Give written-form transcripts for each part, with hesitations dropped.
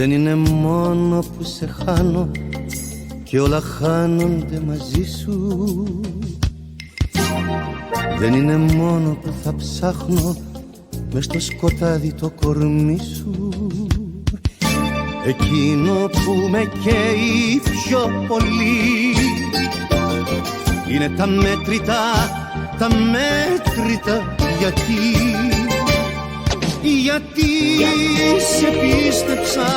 Δεν είναι μόνο που σε χάνω και όλα χάνονται μαζί σου. Δεν είναι μόνο που θα ψάχνω μες στο σκοτάδι το κορμί σου. Εκείνο που με καίει πιο πολύ είναι τα μέτρητα, τα μέτρητα. Γιατί σε πίστεψα,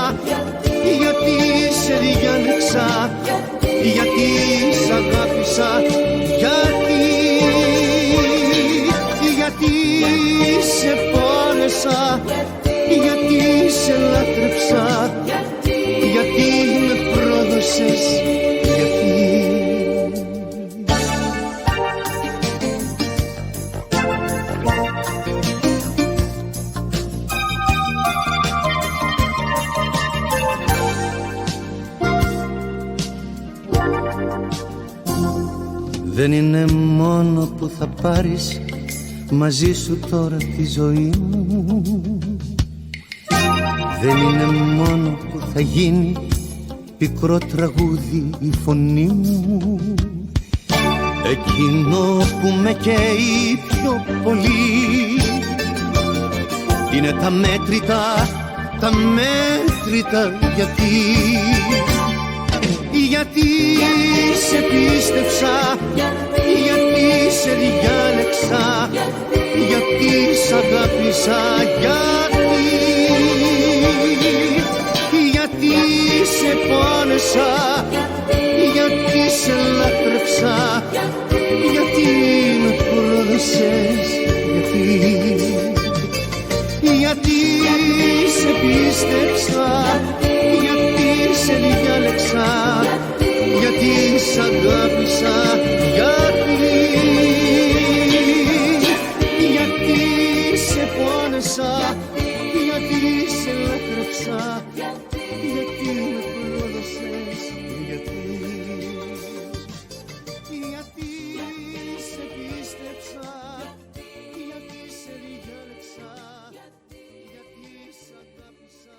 γιατί σε διάλεξα, γιατί σ' αγάπησα, γιατί σε πόνεσα, γιατί σε λάτρεψα, γιατί με πρόδωσες, Δεν είναι μόνο που θα πάρεις μαζί σου τώρα τη ζωή μου. Δεν είναι μόνο που θα γίνει πικρό τραγούδι η φωνή μου. Εκείνο που με καίει πιο πολύ είναι τα μέτρητα, τα μέτρητα. Γιατί σε πίστεψα, γιατί σε διάλεξα, γιατί σ' αγάπησα, γιατί σε πόνεσα, γιατί σε λάτρεψα, γιατί με πρόδωσες, γιατί σε πίστεψα, γιατί σε διάλεξα, γιατί σ' αγάπησα, γιατί σε πόνεσα, γιατί σε λάτρεψα, γιατί με πρόδωσες, γιατί σε πίστεψα, γιατί σε διάλεξα, γιατί σ' αγάπησα.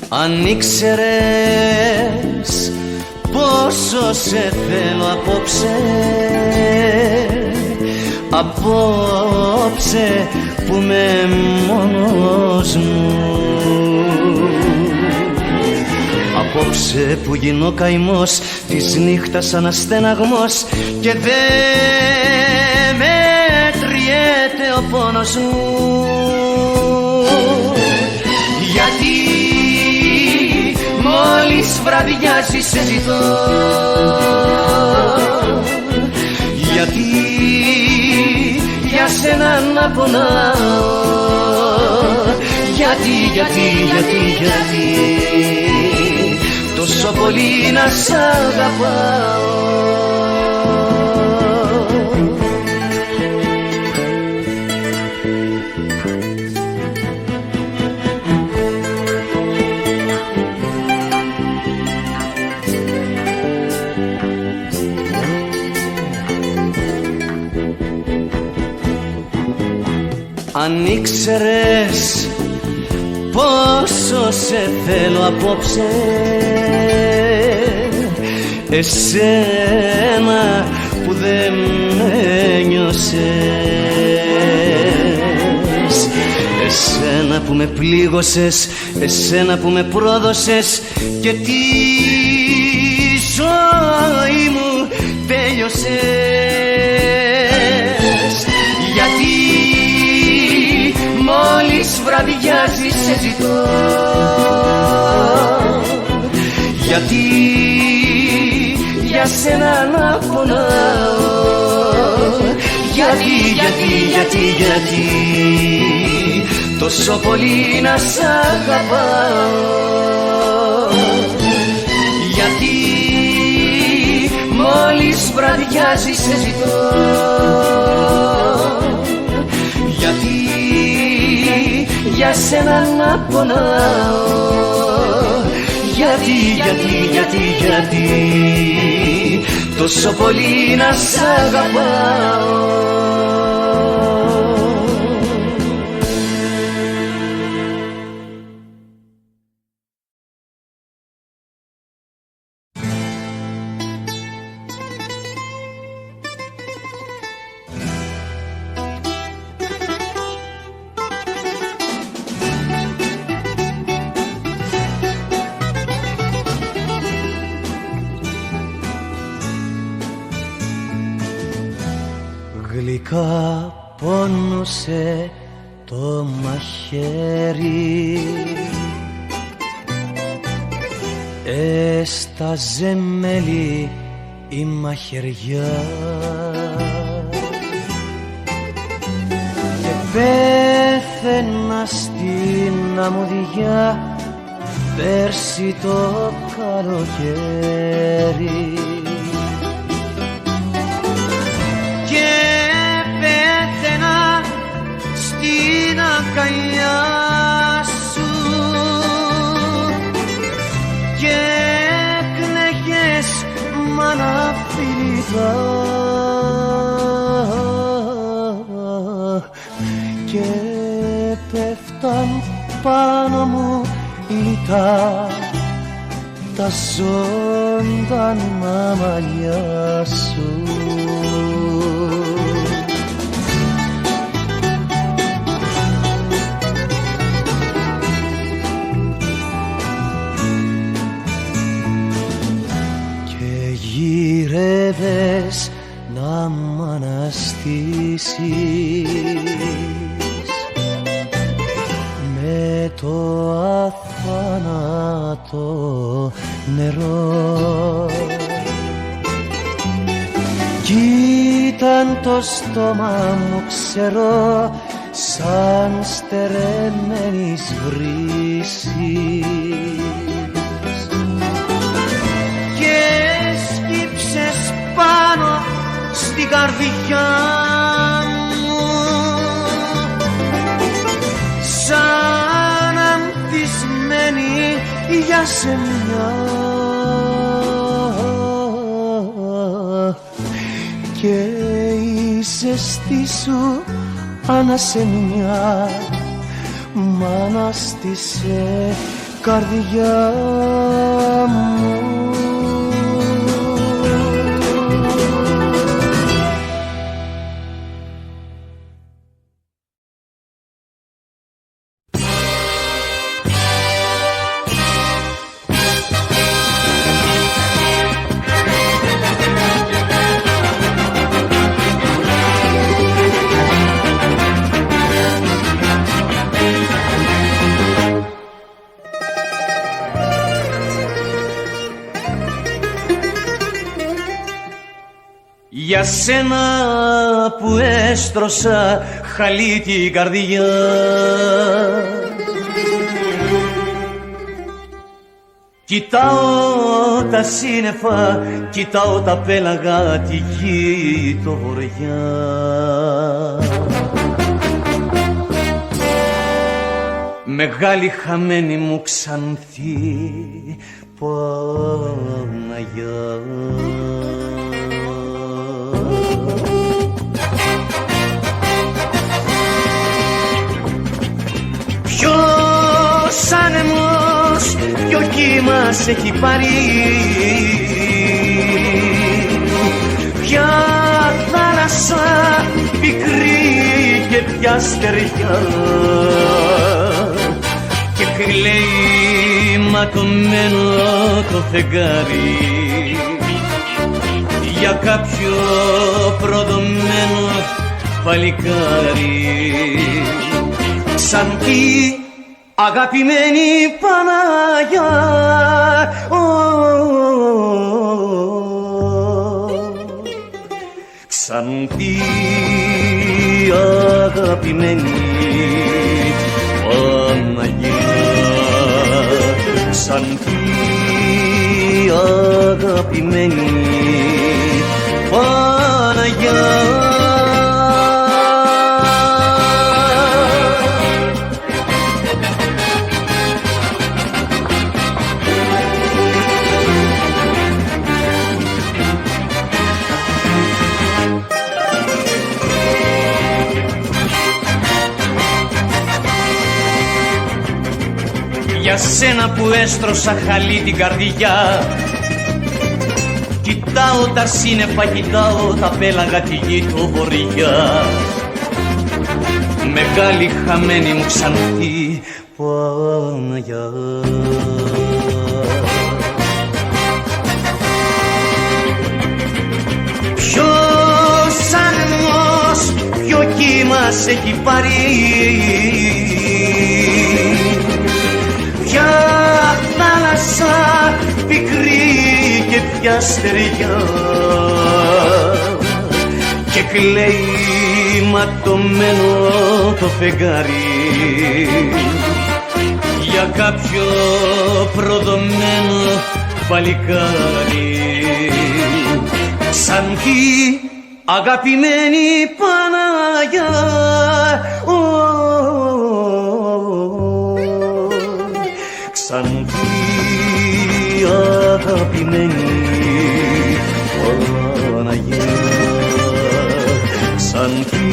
Αν ήξερες πόσο σε θέλω απόψε που με μόνος μου, απόψε που γίνω καημός της νύχτας σαν αστεναγμός και δεν μετριέται ο πόνος μου. Γιατί μόλις βραδιάζει σε ζητώ, γιατί για σένα να πονάω, γιατί τόσο πολύ να σ' αγαπάω. Αν ήξερες πόσο σε θέλω απόψε, εσένα που δεν με νιώσες, εσένα που με πλήγωσες, εσένα που με πρόδωσες και τη ζωή μου τέλειωσες. Γιατί μόλις βραδιάζει σε ζητώ, γιατί για σένα να πονάω, γιατί τόσο πολύ να σ' αγαπάω. Γιατί μόλις μόλις βραδιάζει σε ζητώ. Γιατί για σένα να πονάω, γιατί τόσο πολύ να σ' αγαπάω. Γλυκά πόνωσε το μαχαίρι, έσταζε μέλι η μαχαιριά και πέθαινα στην αμμουδιά πέρσι το καλοκαίρι. Στην αγκαλιά σου και κλαίγες μάνα φιλικά και πέφταν πάνω μου λιτά τα ζωντανά μαλλιά σου. Γύρευες να μ' αναστήσεις με το αθάνατο νερό κι ήταν το στόμα μου ξερό σαν στερεμένης βρύσης πάνω στην καρδιά μου σαν ανθισμένη για σεμιά και η ζεστή σου ανασεμιά μ' ανάστησε καρδιά μου. Για σένα που έστρωσα χαλί την καρδιά, κοιτάω τα σύννεφα, κοιτάω τα πέλαγα, τη γη το βορειά. Μεγάλη χαμένη μου ξανθή Παναγιά. Ποιος άνεμος, ποιο κύμας έχει πάρει, ποια θάλασσα πικρή και ποια στεριά, και κλαίει ματωμένο το φεγγάρι για κάποιο προδομένο παλικάρι. Σαν τη αγαπημένη Παναγιά, σαν τη αγαπημένη Παναγιά, σαν τη αγαπημένη Παναγιά. Για σένα που έστρωσα χαλί την καρδιά, κοιτάω τα σύννεφα, κοιτάω τα πέλαγα, τη γη το βορειά. Μεγάλη χαμένη μου ξανθή Παναγιά. Ποιος άνεμος, ποιο κύμα σε έχει πάρει, ποια θάλασσα πικρή και ποια στεριά, και κλαίει ματωμένο το φεγγάρι για κάποιο προδομένο παλικάρι. Ξανθή αγαπημένη Παναγιά, ξανθή αγαπημένη Παναγιά, ξανθή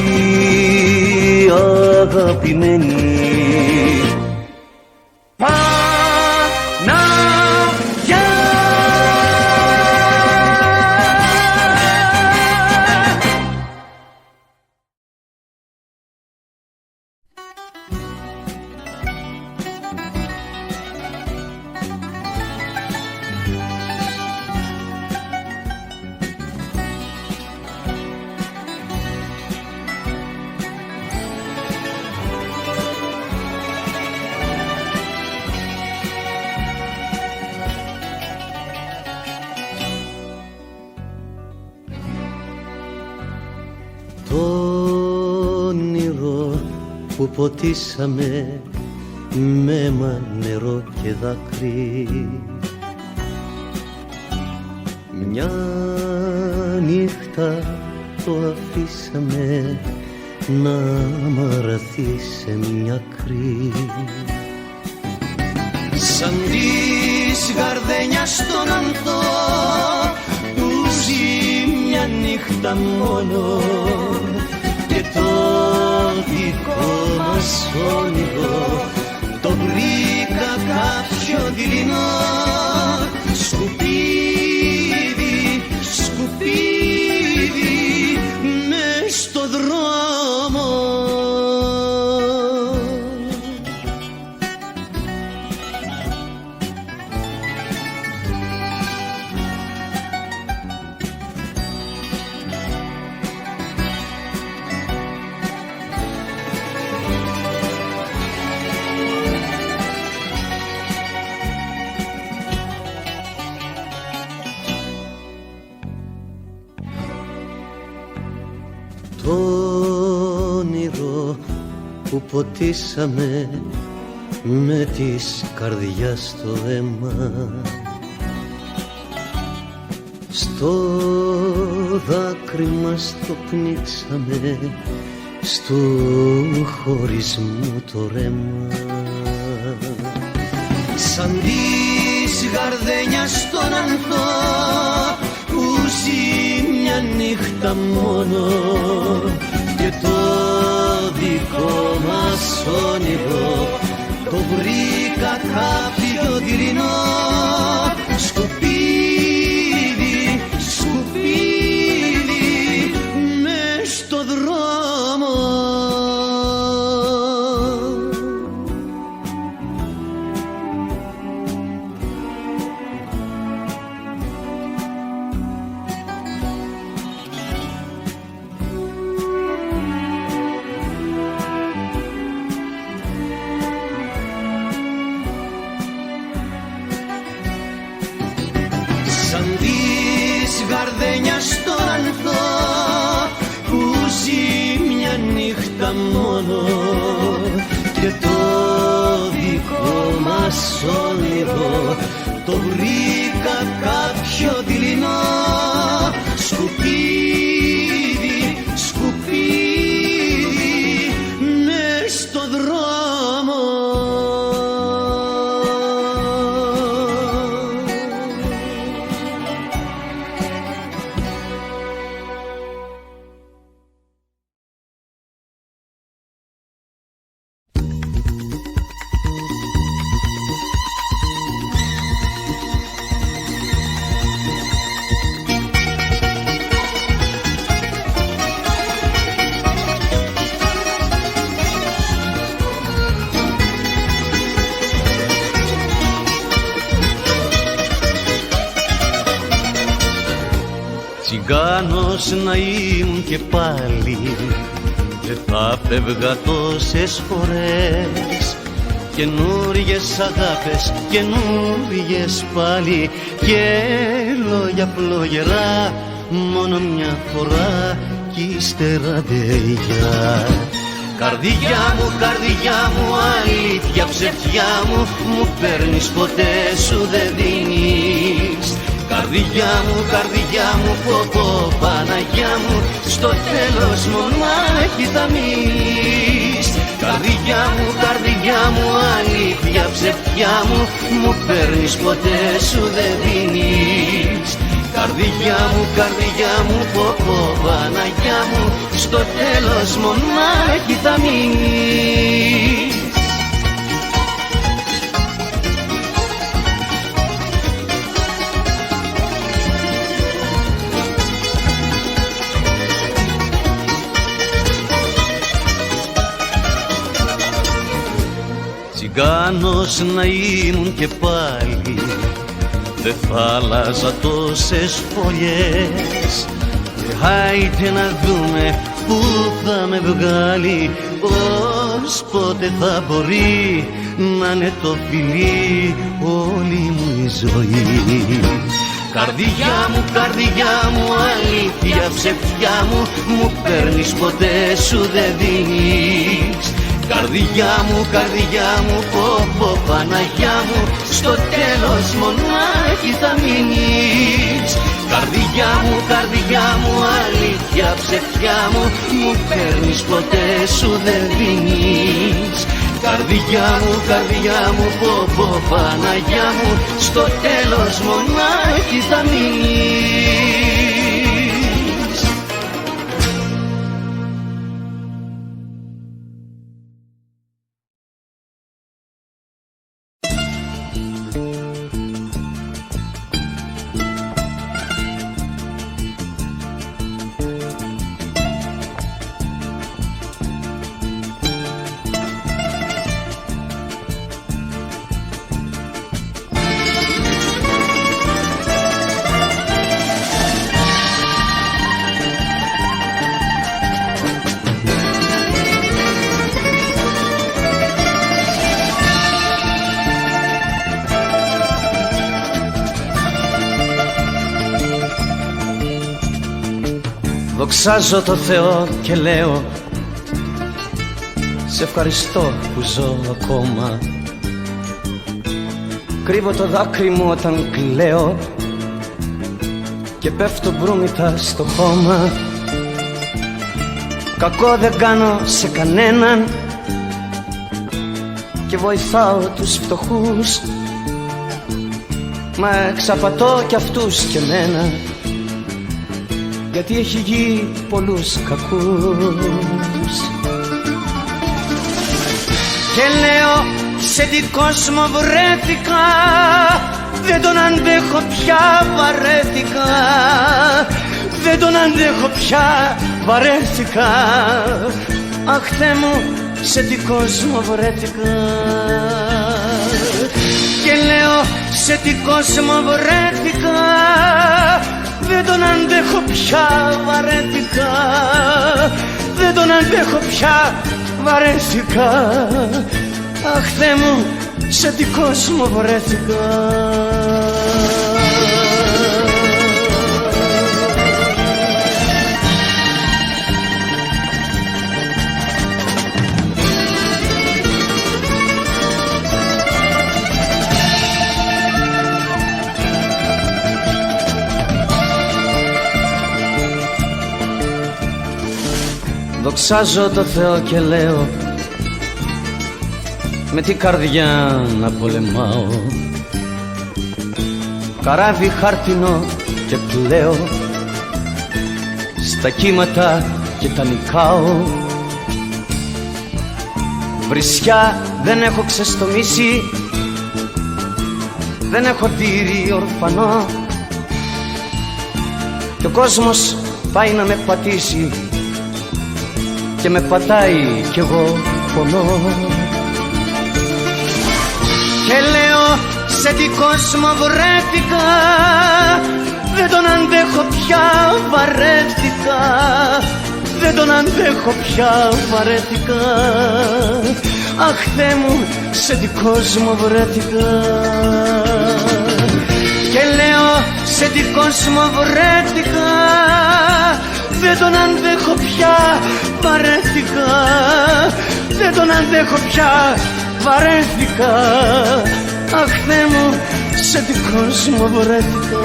αγαπημένη Παναγιά. Το όνειρο που ποτίσαμε με αίμα, νερό και δάκρυ, μια νύχτα το αφήσαμε να μαραθεί σε μια κρή. Σαν της γαρδένιας στον ανθό που ζει μια νύχτα μόνο, και το δικό μας όνειρο το βρήκα κάποιο δειλινό σκουπίδι, σκουπίδι μες στο δρόμο. Το όνειρο που ποτίσαμε με της καρδιάς στο αίμα, στο δάκρυ μας το πνίξαμε, στο χωρισμού το ρέμα. Σαν της γαρδένιας στον ανθό που ζει μια νύχτα μόνο, και το δικό μας όνειρο το βρήκα κάποιο δειλινό σκουπίδι, σκουπίδι μες στο δρόμο. Σαν της γαρδένιας στον ανθό που ζει μια νύχτα μόνο, και το δικό μας όνειρο το βρήκα κάποιο δειλινό σκουπίδι, Τσιγκάνος να ήμουν και πάλι, δεν θα φεύγα τόσες φορές. Καινούριες αγάπες, καινούριες πάλι, και λόγια φλογερά μόνο μια φορά κι ύστερα ντεγιά. Καρδιά μου, αλήθεια, ψευτιά μου, μου παίρνεις ποτέ σου δεν δίνεις. Καρδιά μου, πω, Παναγιά μου, στο τέλος μονάχη θα μείνεις. Καρδιά μου, αλήθεια, ψευτιά μου, μου παίρνεις ποτέ σου δεν δίνεις. Καρδιά μου, πω, Παναγιά μου, στο τέλος μονάχη θα μείνεις. Τσιγκάνος να ήμουν και πάλι, δεν θα άλλαζα τόσες φωλιές. Άιτε να δούμε που θα με βγάλει, ως πότε θα μπορεί να είναι το φιλί όλη μου η ζωή. Καρδιά μου, αλήθεια, ψευτιά μου, μου παίρνεις ποτέ σου δεν δίνεις. Καρδιά μου, πω, Παναγιά μου, στο τέλος μονάχη θα μείνεις. Καρδιά μου, αλήθεια, ψευτιά μου, μου παίρνεις ποτέ σου δεν δίνεις. Καρδιά μου, πω, Παναγιά μου, στο τέλος μονάχη θα μείνεις. Δοξάζω το Θεό και λέω σε ευχαριστώ που ζω ακόμα. Κρύβω το δάκρυ μου όταν κλαίω και πέφτω μπρούμητα στο χώμα. Κακό δεν κάνω σε κανέναν και βοηθάω τους φτωχούς, μα εξαπατώ κι αυτούς και μένα, γιατί έχει γη πολλούς κακούς. Και λέω σε τι κόσμο βρέθηκα, δεν τον αντέχω πια, βαρέθηκα. Δεν τον αντέχω πια, βαρέθηκα. Αχ Θεέ μου, σε τι κόσμο βρέθηκα. Και λέω σε τι κόσμο βρέθηκα, δεν τον αντέχω πια, βαρέθηκα. Δεν τον αντέχω πια, βαρέθηκα. Αχ Θεέ μου, σε τι κόσμο βρέθηκα. Δοξάζω το Θεό και λέω με τι καρδιά να πολεμάω. Καράβι χάρτινο και πλέω στα κύματα και τα νικάω. Βρισιά δεν έχω ξεστομίσει, δεν έχω τύρι ορφανό, και ο κόσμος πάει να με πατήσει και με πατάει κι εγώ πονώ. Και λέω σε τι κόσμο βρέθηκα, δεν τον αντέχω πια, βαρέθηκα. Δεν τον αντέχω πια, βαρέθηκα. Αχ Θεέ μου, σε τι κόσμο βρέθηκα. Και λέω, σε τι κόσμο βρέθηκα. Δεν τον αντέχω πια, βαρέθηκα. Δεν τον αντέχω πια, βαρέθηκα. Αχ Θεέ μου, σε τι κόσμο βρέθηκα.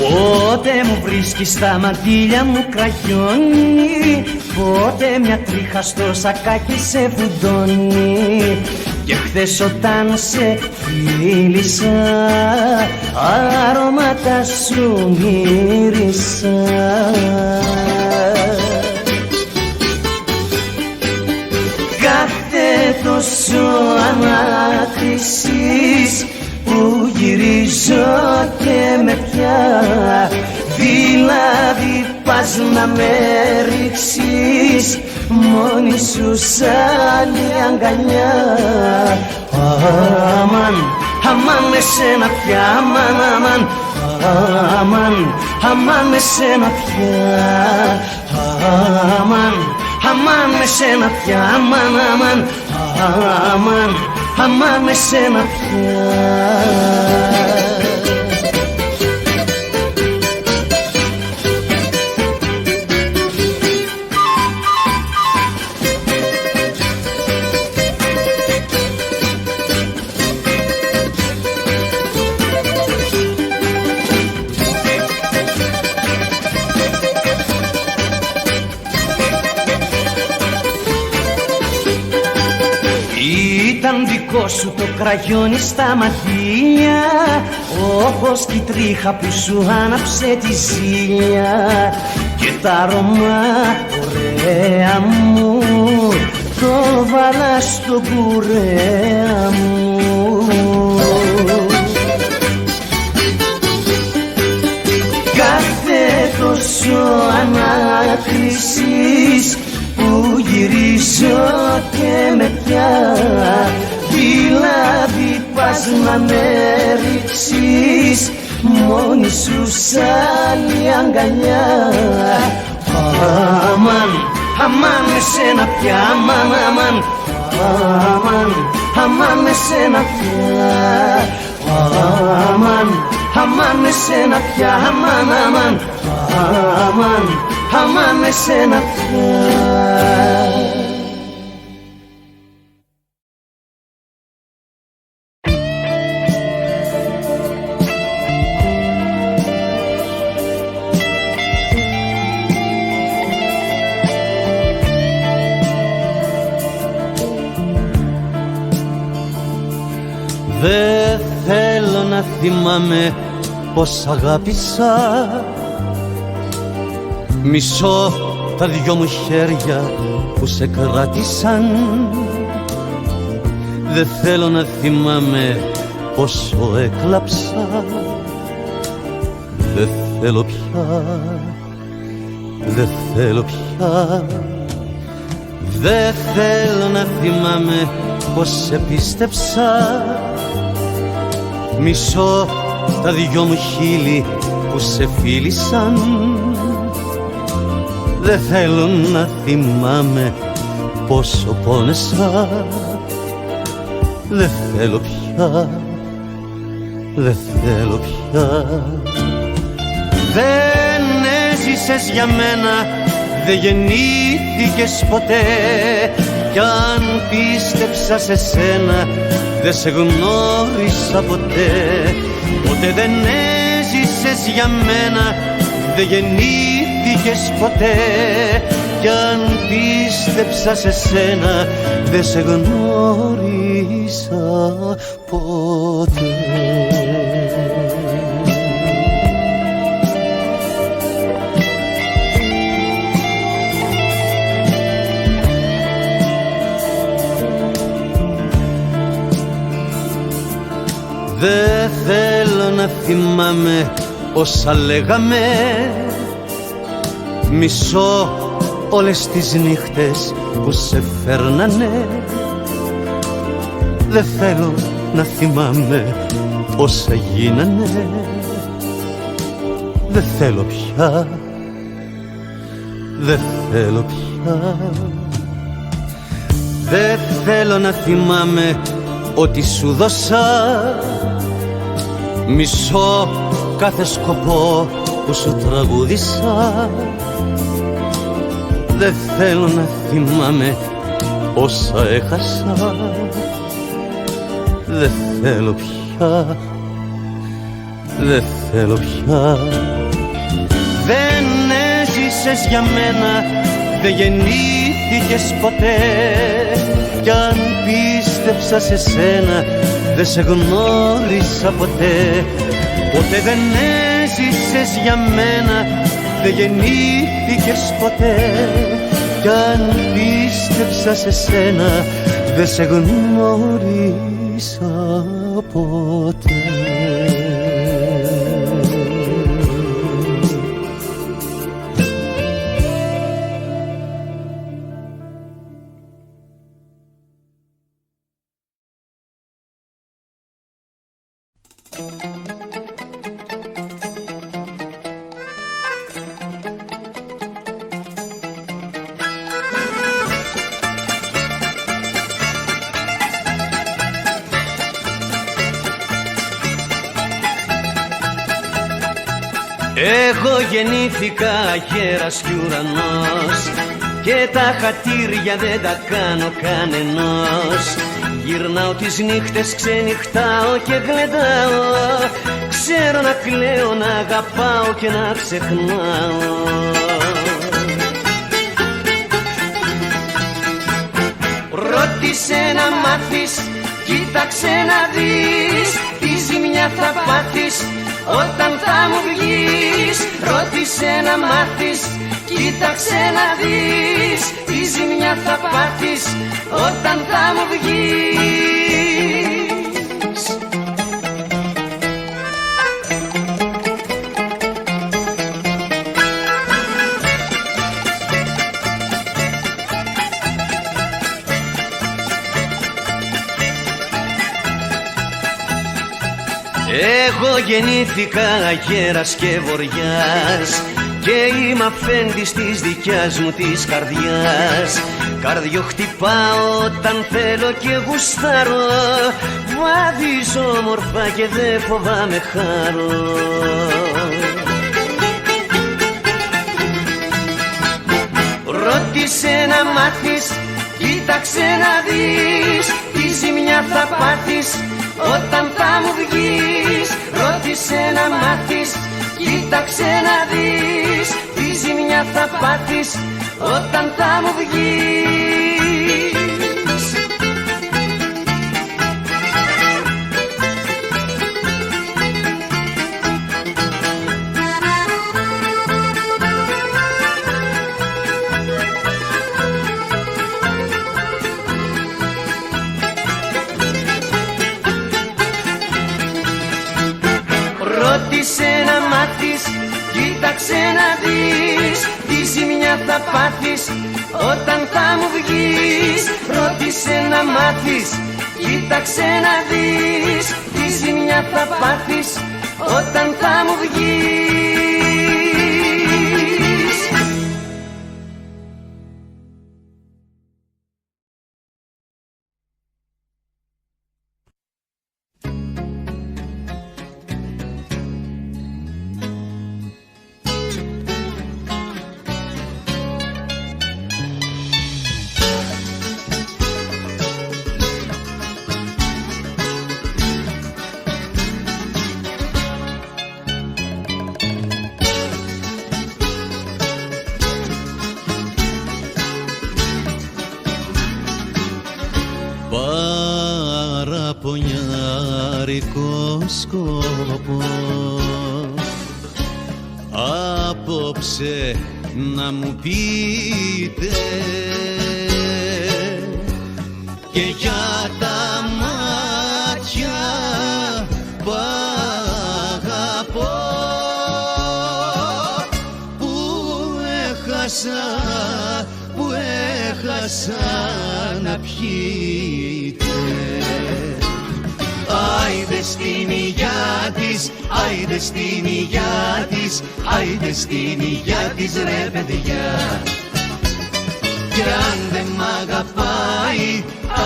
Πότε μου βρίσκεις στα μαντήλια μου κραγιόνι, πότε μια τρίχα στο σακάκι σε βουντώνει. Και χθες όταν σε φίλησα, αρώματα σου μύρισα. Κάθε τόσο ανάκρισης που γυρίζω και με πια, δηλαδή πας να με ρίξεις μόνη σου σαν η αγκαλιά. Αμάν, αμάν με σένα πια, αμάν, αμάν. Αμάν, αμάν με σένα πια. Αμάν, αμάν με σένα πια, αμάν, αμάν. Αμάν, αμάν με σένα πια. Ήταν δικό σου το κραγιόνι στα μαντήλια, όπως και η τρίχα που σου άναψε τη ζήλια. Και τα αρώμα ωραία μου το βάλα στο κουρέα μου. Κάθε τόσο ανάκρισης που γυρίζω και με πια, δηλαδή πας να με ρίξεις μόνη σου σαν η αγκαλιά. Αμάν, αμάν με σένα πια, αμάν, αμάν. Αμάν, αμάν με σένα πια. Αμάν, αμάν με σένα πια, αμάν, αμάν. Αμάν, αμάν με σένα πια. Δε θέλω να θυμάμαι πως αγάπησα. Μισώ τα δυο μου χέρια που σε κράτησαν. Δε θέλω να θυμάμαι πόσο έκλαψα. Δε θέλω πια, δε θέλω πια. Δε θέλω να θυμάμαι πως σε πίστεψα. Μισώ τα δυο μου χείλη που σε φίλησαν. Δε θέλω να θυμάμαι πόσο πόνεσα. Δε θέλω πια, δε θέλω πια. Δεν έζησες για μένα, δε γεννήθηκες ποτέ. Κι αν πίστεψα σε σένα, δε σε γνώρισα ποτέ. Ποτέ δεν έζησες για μένα, δε γεννήθηκες ποτέ. Κι κι αν πίστεψα σε σένα δεν σε γνώρισα ποτέ. Δεν θέλω να θυμάμαι όσα λέγαμε, μισώ όλες τις νύχτες που σε φέρνανε. Δεν θέλω να θυμάμαι όσα γίνανε. Δεν θέλω πια, δεν θέλω πια. Δεν θέλω να θυμάμαι ότι σου δώσα, μισώ κάθε σκοπό που σου τραγούδισα. Δεν θέλω να θυμάμαι όσα έχασα. Δεν θέλω πια, δεν θέλω πια. Δεν έζησες για μένα, δεν γεννήθηκες ποτέ, κι αν πίστεψα σε σένα δεν σε γνώρισα ποτέ. Ποτέ δεν έζησες για μένα, δεν γεννήθηκες ποτέ, κι αν πίστεψα σε σένα δεν σε γνώρισα ποτέ. Εγώ γεννήθηκα γέρας κι ουρανός, και τα χατήρια δεν τα κάνω κανενός. Γυρνάω τις νύχτες, ξενυχτάω και γλεντάω, ξέρω να κλαίω, να αγαπάω και να ξεχνάω. Ρώτησε να μάθεις, κοίταξε να δεις, τι ζημιά θα πάθεις όταν θα μου βγεις. Ρώτησε να μάθεις, κοίταξε να δεις, τι ζημιά θα πάθεις όταν θα μου βγεις. Εγώ γεννήθηκα αγέρας και βοριάς, και είμαι αφέντης της δικιάς μου της καρδιάς. Καρδιό χτυπάω όταν θέλω και γουστάρω, βαδίζω όμορφα και δεν φοβάμαι χάρω. Ρώτησε να μάθεις, κοίταξε να δεις, τι ζημιά θα πάθεις όταν θα μου βγεις. Ρώτησε να μάθεις, κοίταξε να δεις, τι ζημιά θα πάθεις όταν θα μου βγεις. Ρώτησε να μάθεις, κοίταξε να δεις, τι ζημιά θα πάθεις όταν θα μου βγεις. Ρώτησε να μάθεις, κοίταξε να δεις, τι ζημιά θα πάθεις όταν θα μου βγεις. ουρανικό σκόπο. Απόψε να μου πείτε και για τα μάτια που αγαπώ, που έχασα να πιείτε. Άιντε στην υγειά της, άιντε στην υγειά της, άιντε στην υγειά της ρε παιδιά. Κι αν δεν μ' αγαπάει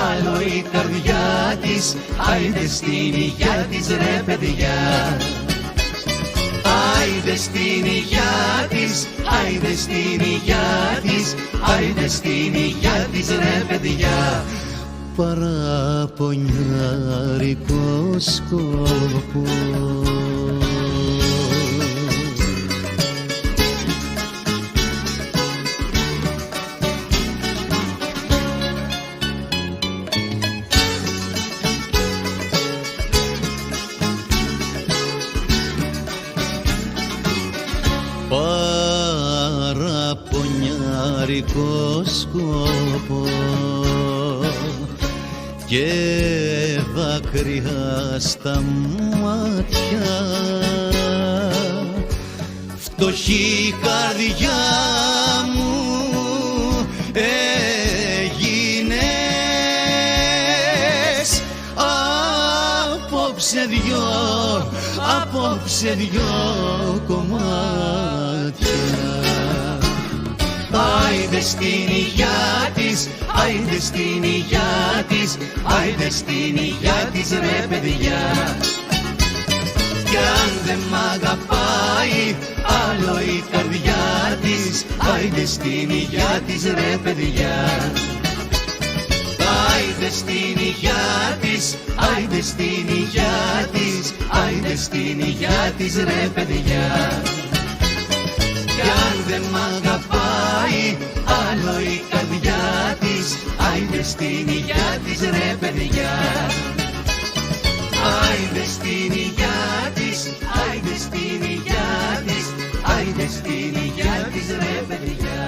άλλο η καρδιά της, άιντε στην υγειά της ρε παιδιά. Άιντε στην υγειά της, άιντε στην υγειά της, άιντε στην υγειά της ρε παιδιά. Παραπονιάρικο σκόπο. Παραπονιάρικο σκόπο και δάκρυα στα μάτια, φτωχή καρδιά μου έγινες. Απόψε δυο κομμάτια. Άιντε στην υγειά της, άιντε στην υγειά της, άιντε στην υγειά της ρε παιδιά. Κι αν δεν μ' αγαπάει άλλο η καρδιά της, άιντε στην υγειά της ρε παιδιά. Άιντε στην υγειά της, άιντε στην υγειά της, άιντε στην υγειά της ρε παιδιά. Κι αν δεν μ' αγαπάει άλλο η καρδιά της, άιντε στην υγειά της ρε παιδιά. Άιντε στην υγειά της, άιντε στην υγειά της, άιντε στην υγειά της ρε παιδιά.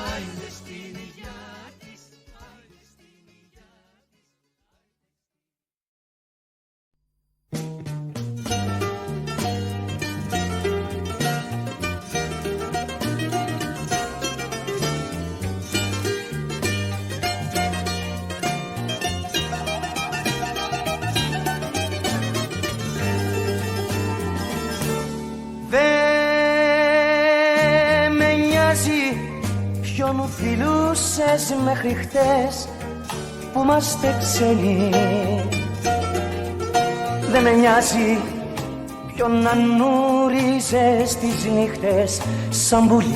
Άιντε στην υγειά της, άιντε στην υγειά Ποιον φιλούσες μέχρι χτες που είμαστε ξένοι. Δεν με νοιάζει ποιον ανούριζες τις νύχτες σαν πουλί.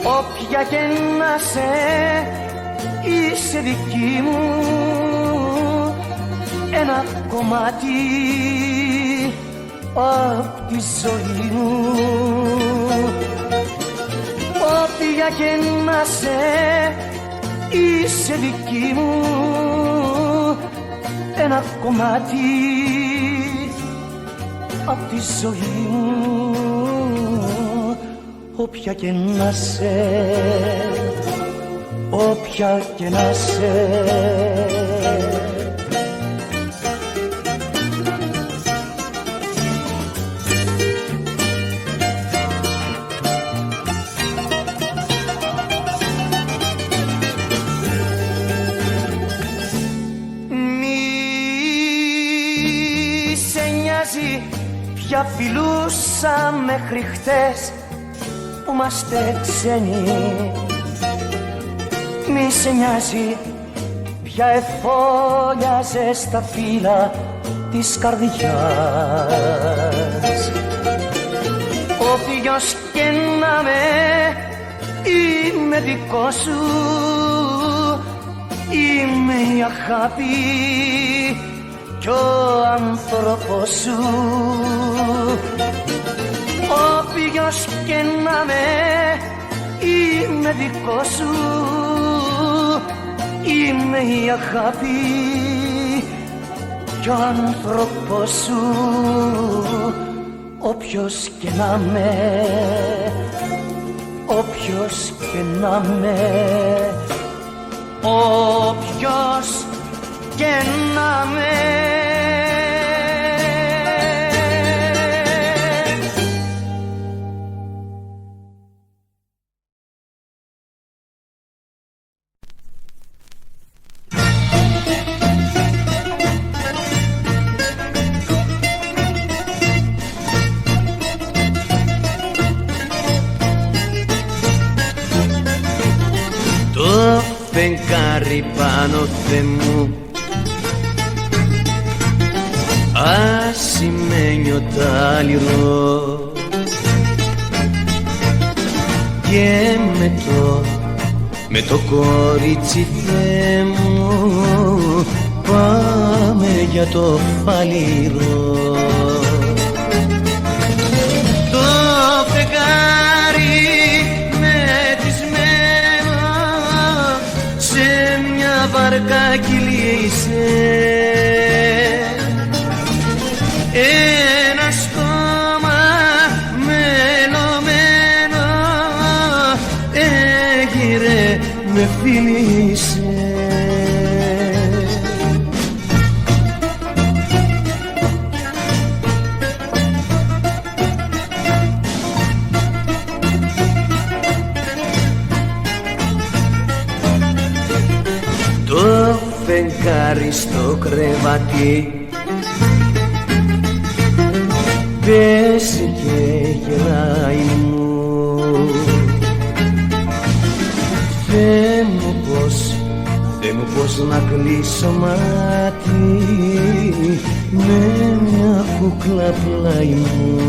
Όποια και να σε είσαι δική μου, ένα κομμάτι απ' τη ζωή μου. Όποια και να σε είσαι δική μου, ένα κομμάτι απ' τη ζωή μου. Όποια και να σε, όποια και να σε. Ποια φιλούσα μέχρι χτες που είμαστε ξένοι. Μη σε νοιάζει ποια εφόλιαζε στα φύλλα της καρδιάς. Όποιος και να με είμαι δικό σου, είμαι η αγάπη κι ο άνθρωπος σου. Όποιος και να με είμαι δικό σου, είμαι η αγάπη κι ο άνθρωπος σου, όποιος και να με, όποιος και να με, όποιος και να με. Το φεγγάρι πάνω Θεέ μου, ασημένιο τάλιρο, και με το κορίτσι Θεέ μου πάμε για το φαλήρο. Το φεγγάρι μετισμένο σε μια βαρκά κυλίσε, ένα στόμα μελωμένο έγειρε με φίλησε. Το φεγγάρι στο κρεβάτι πέσει και γελάει μου. Θεέ μου πως να κλείσω μάτι με μια κούκλα πλάι μου.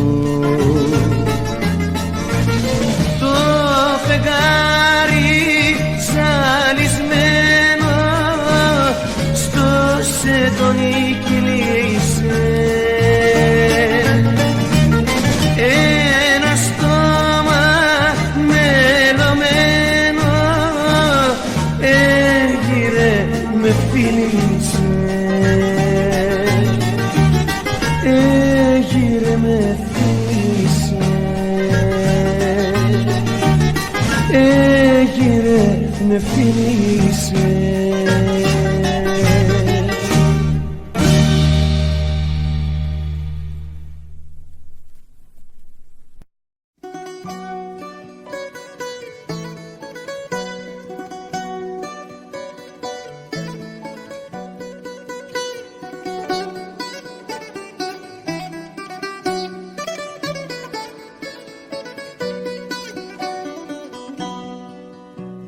Το φεγγάρι ζαλισμένο στο σεντόνι κυλίσε, ένα στόμα μελωμένο έγειρε με φίλησε, έγειρε με φίλησε, έγειρε με φίλησε.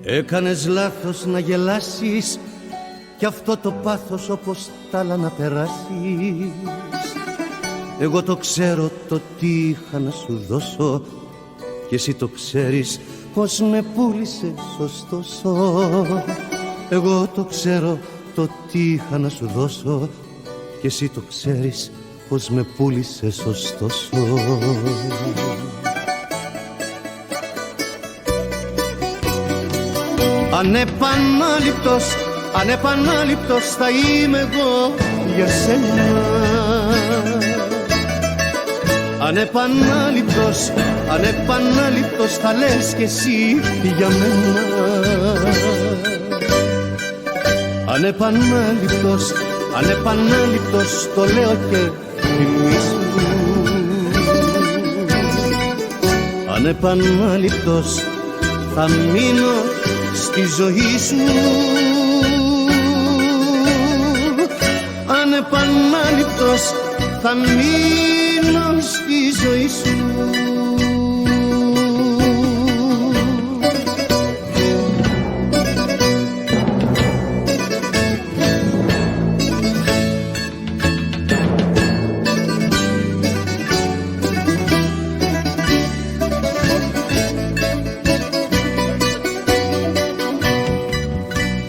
Έκανες λάθος να γελάσεις κι αυτό το πάθος όπως τ' άλλα να περάσεις. Εγώ το ξέρω το τι είχα να σου δώσω κι εσύ το ξέρεις πως με πούλησες ωστόσο. Εγώ το ξέρω το τι είχα να σου δώσω κι εσύ το ξέρεις πως με πούλησες ωστόσο. Ανεπανάληπτος θα είμαι εγώ για σένα. Ανεπανάληπτος θα λες κι εσύ για μένα. Ανεπανάληπτος το λέω και θυμίσου. Ανεπανάληπτος θα μείνω στη ζωή σου. Ανεπανάληπτος θα μείνω στη ζωή σου.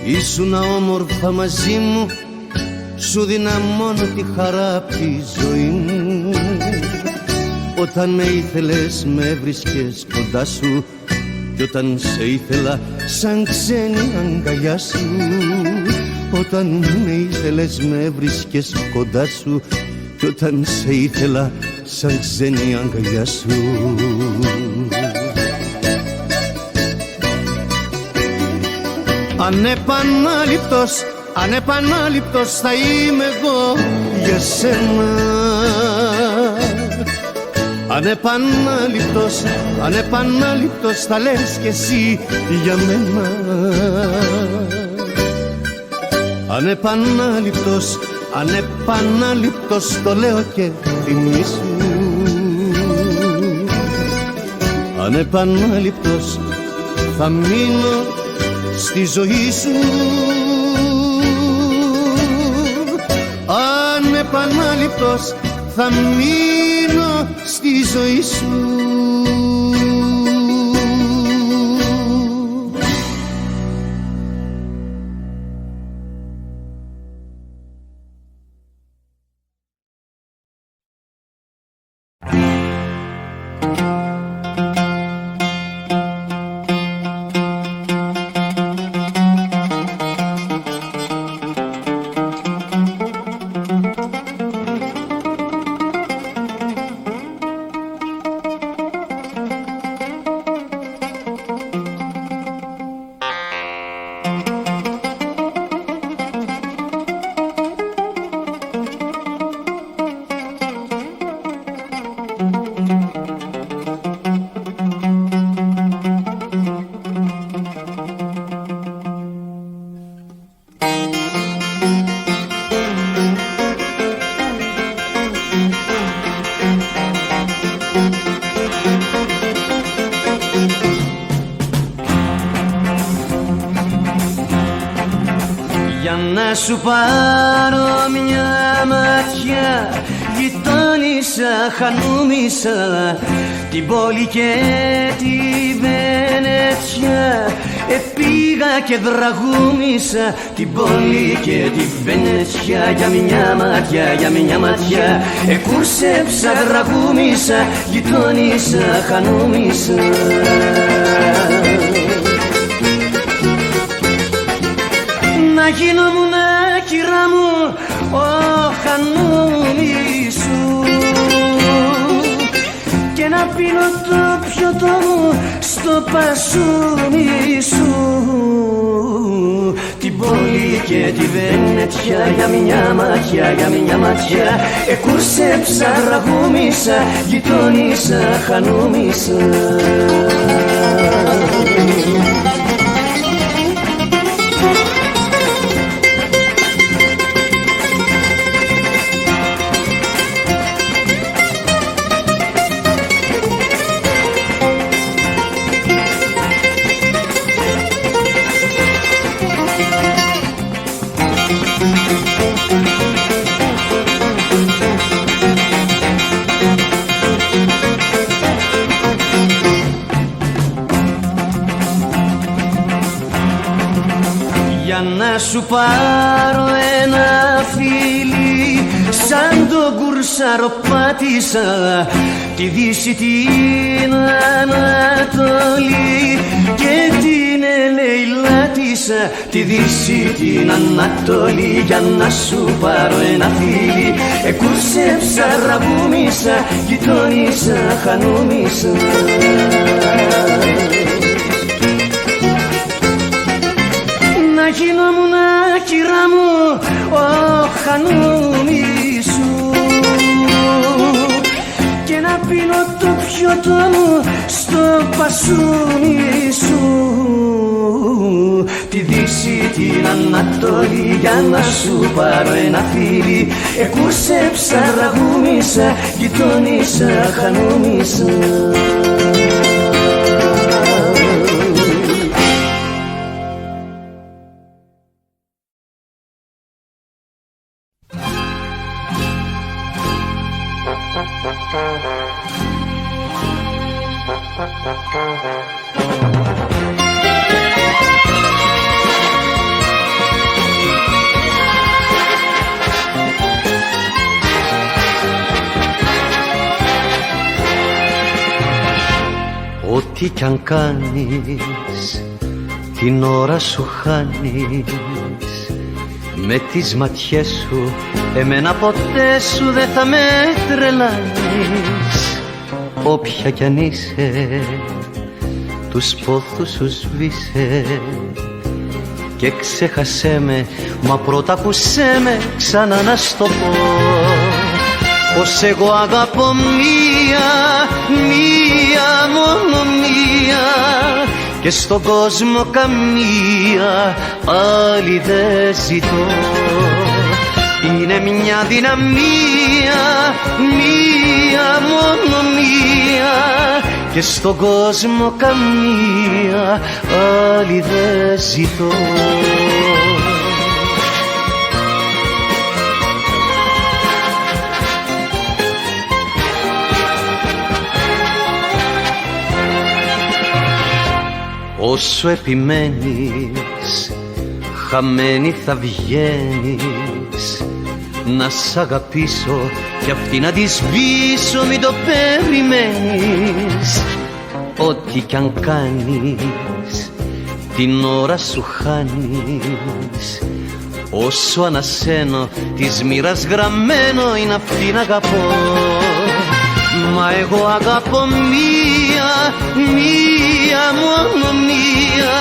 Ήσουνα όμορφα μαζί μου, σου δίνα μόνο τη χαρά απ' τη ζωή μου. Όταν με ήθελες με έβρισκες κοντά σου κι όταν σε ήθελα σαν ξένη αγκαλιά σου, όταν με ήθελες με βρίσκες κοντά σου, κι όταν σε ήθελα σαν ξένη αγκαλιά σου. Ανεπανάληπτος, ανεπανάληπτος θα είμαι εγώ για σένα. Ανεπανάληπτος, ανεπανάληπτος θα λες κι εσύ για μένα. Ανεπανάληπτος, ανεπανάληπτος το λέω και θυμίσου. Ανεπανάληπτος θα μείνω στη ζωή σου. Ανεπανάληπτος θα μείνω στη ζωή σου. Να σου πάρω μια ματιά, γειτόνισσα, χανούμισα την πόλη και τη Βενετιά. Επήγα και δραγούμισα την πόλη και τη Βενετιά. Για μια ματιά, για μια ματιά εκούρσεψα, δραγούμισα, γειτόνισσα, χανούμισα. Να γίνομουν κυρά μου ο χανούμι σου και να πίνω το πιωτό μου στο πασούμι σου. Την πόλη και τη Βενετιά για μια ματιά, για μια ματιά εκούρσεψα, δραγούμισα, γειτόνισσα, χανούμισα. Να σου πάρω ένα φίλι, σαν τον Κουρσάρο πάτησα τη Δύση, την Ανατολή και την ελεηλάτησα τη Δύση, την Ανατολή. Για να σου πάρω ένα φίλι, εκούρσεψα, ραγούμισα, γειτόνισσα, χανούμισα. Να γίνομουν κυρά μου ο χανούμι σου και να πίνω το πιωτό μου στο πασούμι σου. Τη Δύση, την Ανατολή, για να σου πάρω ένα φίλι, εκούρσεψα, ραγούμισα, γειτόνισσα, χανούμισα. Ό,τι κι αν κάνεις, την ώρα σου χάνεις. Με τις ματιές σου, εμένα ποτέ σου δεν θα με τρελάνεις. Όποια κι αν είσαι, τους πόθους σου σβήσε και ξέχασέ με, μα πρώτα ακούσέ με ξανά να στο πω. Πως εγώ αγαπώ μία, μόνο μία, και στον κόσμο καμία άλλη δεν ζητώ. Είναι μια δυναμία, μόνο μία, και στον κόσμο καμία άλλη δεν ζητώ. Όσο επιμένεις, χαμένη θα βγαίνεις. Να σ' αγαπήσω κι αυτή να τη σβήσω, μην το περιμένεις. Ό,τι κι αν κάνεις, την ώρα σου χάνεις. Όσο ανασένω, της μοίρας γραμμένο είναι αυτή να αγαπώ. Μα εγώ αγαπώ μία, μόνο μία,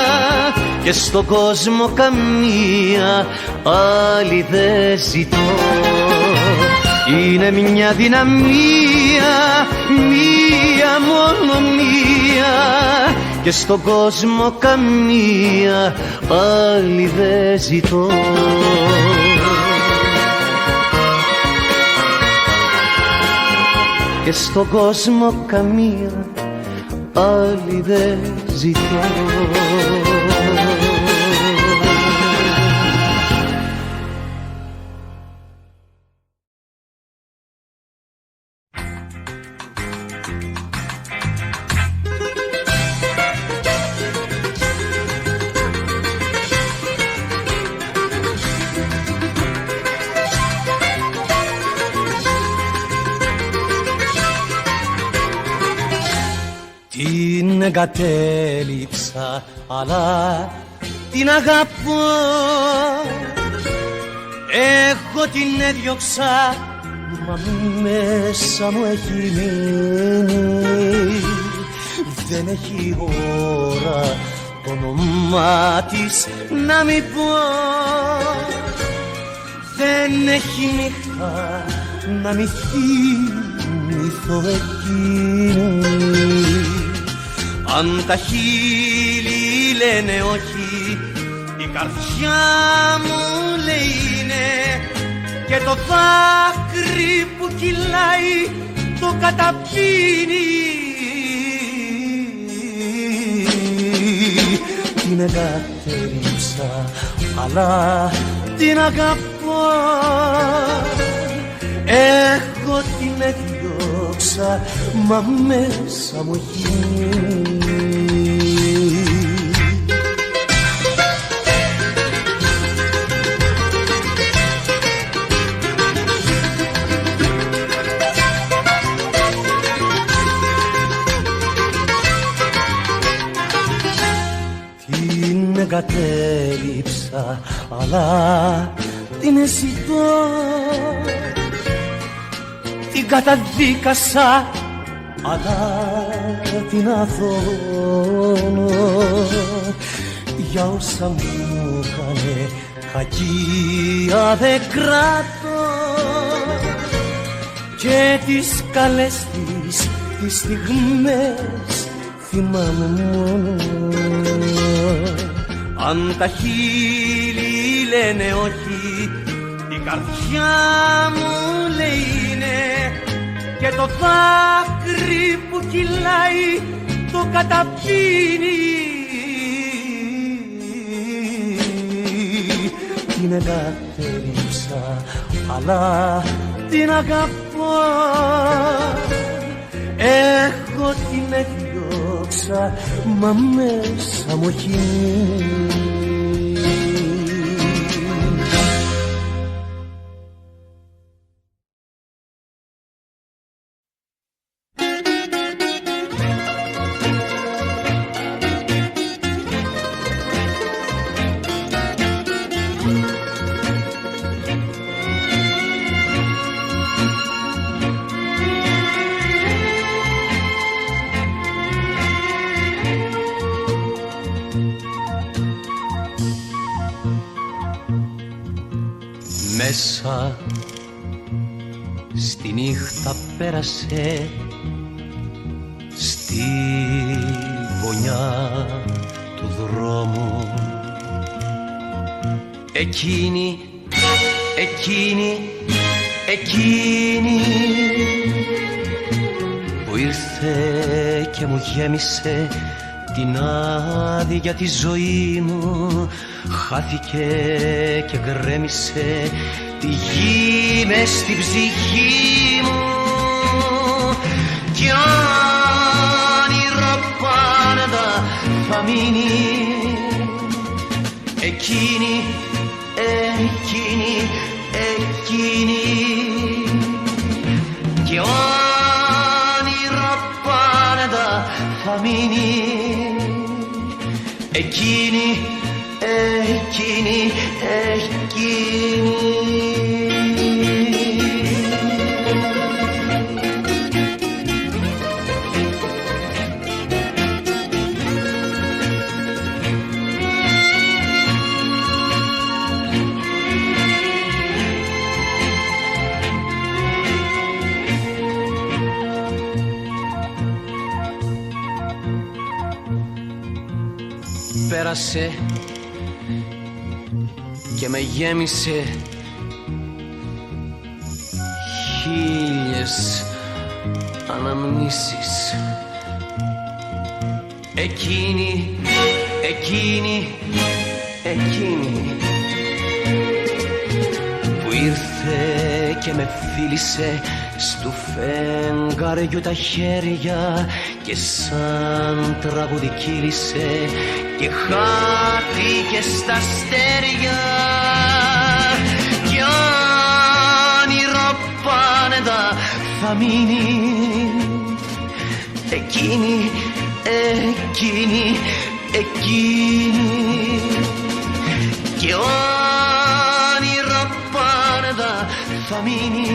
και στον κόσμο καμία άλλη δεν ζητώ. Είναι μια δυναμία, μόνο μία, και στον κόσμο καμία άλλη δεν ζητώ. Και στον κόσμο καμία άλλη δεν ζητώ. Την εγκατέλειψα, αλλά την αγαπώ. Έχω την έδιωξα, μα μέσα μου έχει μείνει. Δεν έχει ώρα το όνομά της να μην πω. Δεν έχει νύχτα να μη θυμηθώ εκείνη. Αν τα χείλη λένε όχι, η καρδιά μου λέει ναι, και το δάκρυ που κυλάει το καταπίνει. Την εγκατέλειψα, αλλά την αγαπώ. Έχω την έδιωξα, μα μέσα μου γίνει. Την εγκατέλειψα, αλλά την ζητώ. Την καταδίκασα, αλλά την αθώνω. Για όσα μου έκανε κακία δεν κράτω, και τις καλές της τις στιγμές θυμάμαι μόνο. Αν τα χείλη λένε όχι, η καρδιά μου λέει ναι, και το δάκρυ που κυλάει το καταπίνει. Την εγκατέλειψα, αλλά την αγαπώ. Έχω την έδιωξα, μα μέσα μου έχει μείνει. Μέσα στη νύχτα πέρασε, στη γωνιά του δρόμου. Εκείνη, εκείνη, εκείνη που ήρθε και μου γέμισε την άδεια τη ζωή μου. Χάθηκε και γκρέμισε τη γη μες στην ψυχή μου. Κι όνειρο πάντα θα μείνει εκείνη, εκείνη, εκείνη. Κι όνειρο πάντα θα μείνει εκείνη, εκείνη, εκείνη. Πέρασε και με γέμισε χίλιες αναμνήσεις. Εκείνη, εκείνη, εκείνη που ήρθε και με φίλησε στου φεγγαριού τα χέρια και σαν τραγούδι κύλησε και χάθηκε στα αστέρια. Κι όνειρο πάντα θα μείνει εκείνη, εκείνη, εκείνη. Κι όνειρο πάντα θα μείνει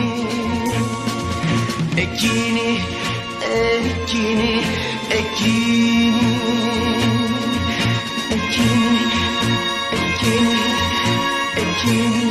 εκείνη, εκείνη, εκείνη. Εκείνη, εκείνη, εκείνη,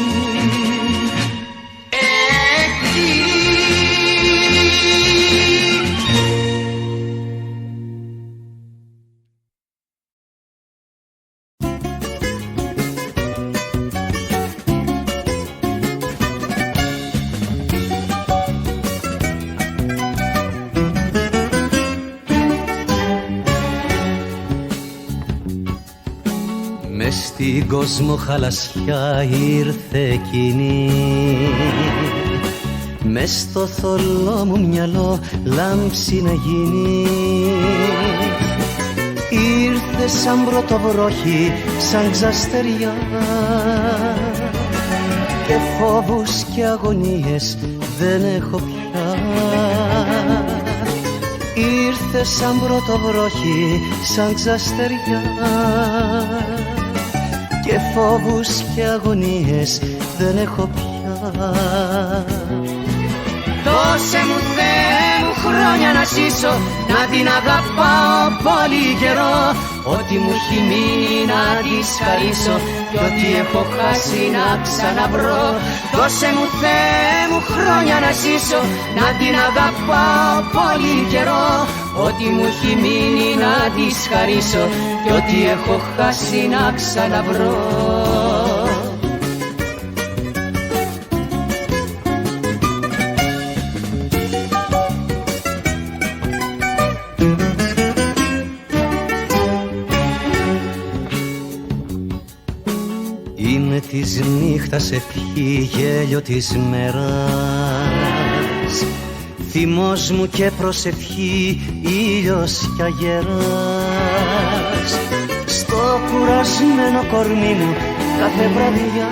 μες στην κόσμο χαλασιά ήρθε εκείνη, μες στο θολό μου μυαλό λάμψη να γίνει. Ήρθε σαν πρωτοβρόχη, σαν ξαστεριά και φόβους και αγωνίες δεν έχω πια. Ήρθε σαν πρωτοβρόχη, σαν ξαστεριά και φόβους και αγωνίες δεν έχω πια. Δώσε μου Θεέ μου χρόνια να ζήσω, να την αγαπάω πολύ καιρό. Ό,τι μου έχει μείνει να της χαρίσω κι ό,τι έχω χάσει να ξαναβρω. Δώσε μου Θεέ μου χρόνια να ζήσω, να την αγαπάω πολύ καιρό. Ό,τι μου έχει μείνει να της χαρίσω κι ό,τι έχω χάσει να ξαναβρω. Είναι της νύχτας ευχή, γέλιο της μέρας, θυμός μου και προσευχή, ήλιος κι αγεράς. Στο κουρασμένο κορμί μου κάθε βραδιά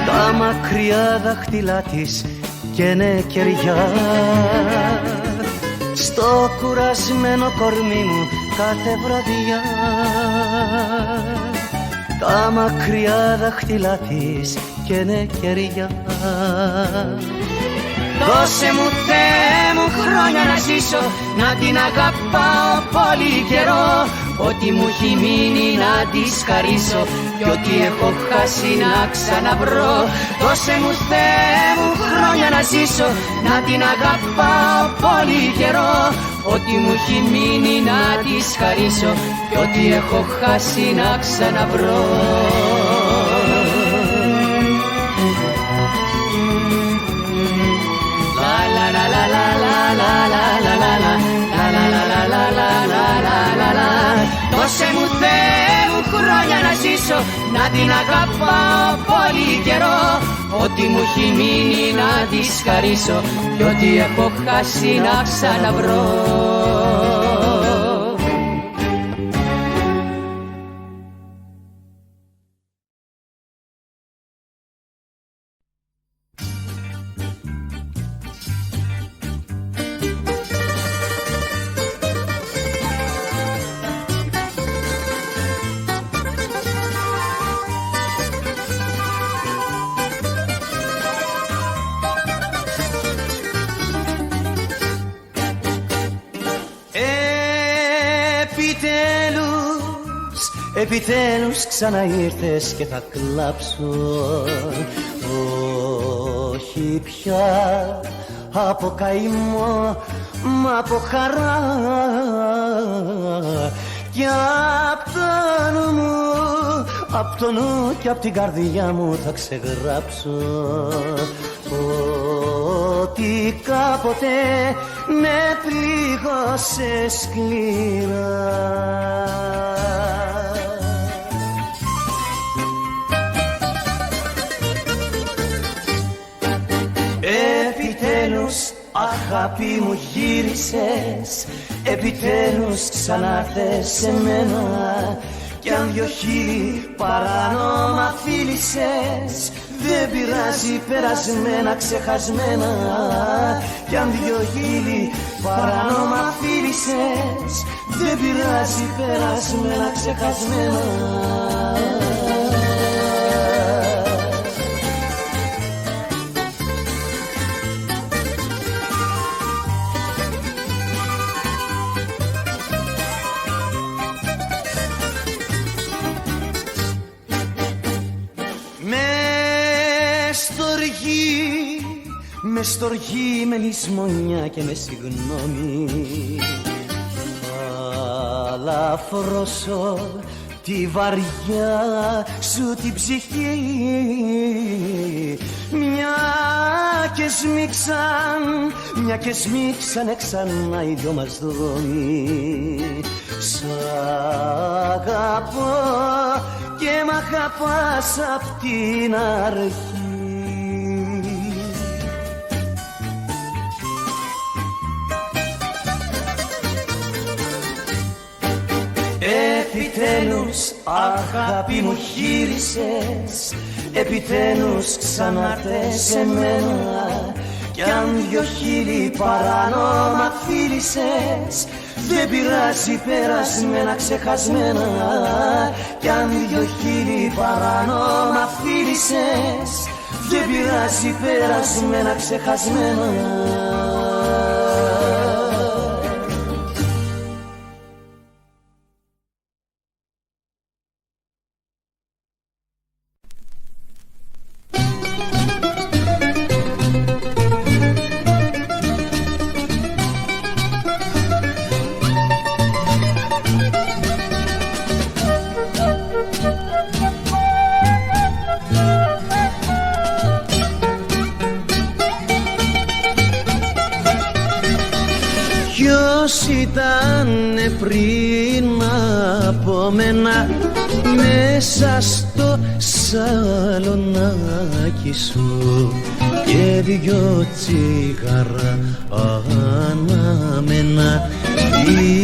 τα μακριά δάχτυλά της καίνε κεριά. Στο κουρασμένο κορμί μου κάθε βραδιά τα μακριά δάχτυλά της καίνε κεριά. Δώσε μου Θεέ μου χρόνια να ζήσω, να την αγαπάω πολύ καιρό. ό,τι μου έχει μείνει να της χαρίσω κι ό,τι έχω χάσει να ξαναβρω. Δώσε μου Θεέ μου χρόνια να ζήσω, να την αγαπάω πολύ καιρό, ό,τι μου έχει μείνει να της χαρίσω κι ό,τι έχω χάσει να ξαναβρω. Δώσε μου Θεέ μου χρόνια να ζήσω, να την αγαπάω πολύ καιρό, ό,τι μου έχει μείνει να της χαρίσω κι ό,τι έχω χάσει να ξαναβρω. Επιτέλους ξαναήρθες και θα κλάψω, όχι πια από καημό μα από χαρά, κι απ' το νου και απ' την καρδιά μου θα ξεγράψω ότι κάποτε με πλήγωσε σκληρά. Επιτέλους αγάπη μου γύρισες, επιτέλους ξανάρθες σε μένα, κι αν δυο χείλη παράνομα φίλησες, δεν πειράζει περασμένα ξεχασμένα, κι αν δυο χείλη παράνομα φίλησες, δεν πειράζει περασμένα ξεχασμένα. Με στοργή, με λησμονιά και με συγγνώμη θα λαφρώσω τη βαριά σου την ψυχή, μια και σμίξανε ξανά οι δυο μας δρόμοι. Σ' αγαπώ και μ' αγαπάς απ' την αρχή. Επιτέλους αγάπη μου γύρισες, επιτέλους ξανάρθες σε μένα, κι αν δυο χείλη παράνομα φίλησες, δεν πειράζει περασμένα ξεχασμένα, κι αν δυο χείλη παράνομα φίλησες, δεν πειράζει περασμένα ξεχασμένα. Ήτανε πριν από μένα μέσα στο σαλονάκι σου και δυο τσιγάρα αναμένα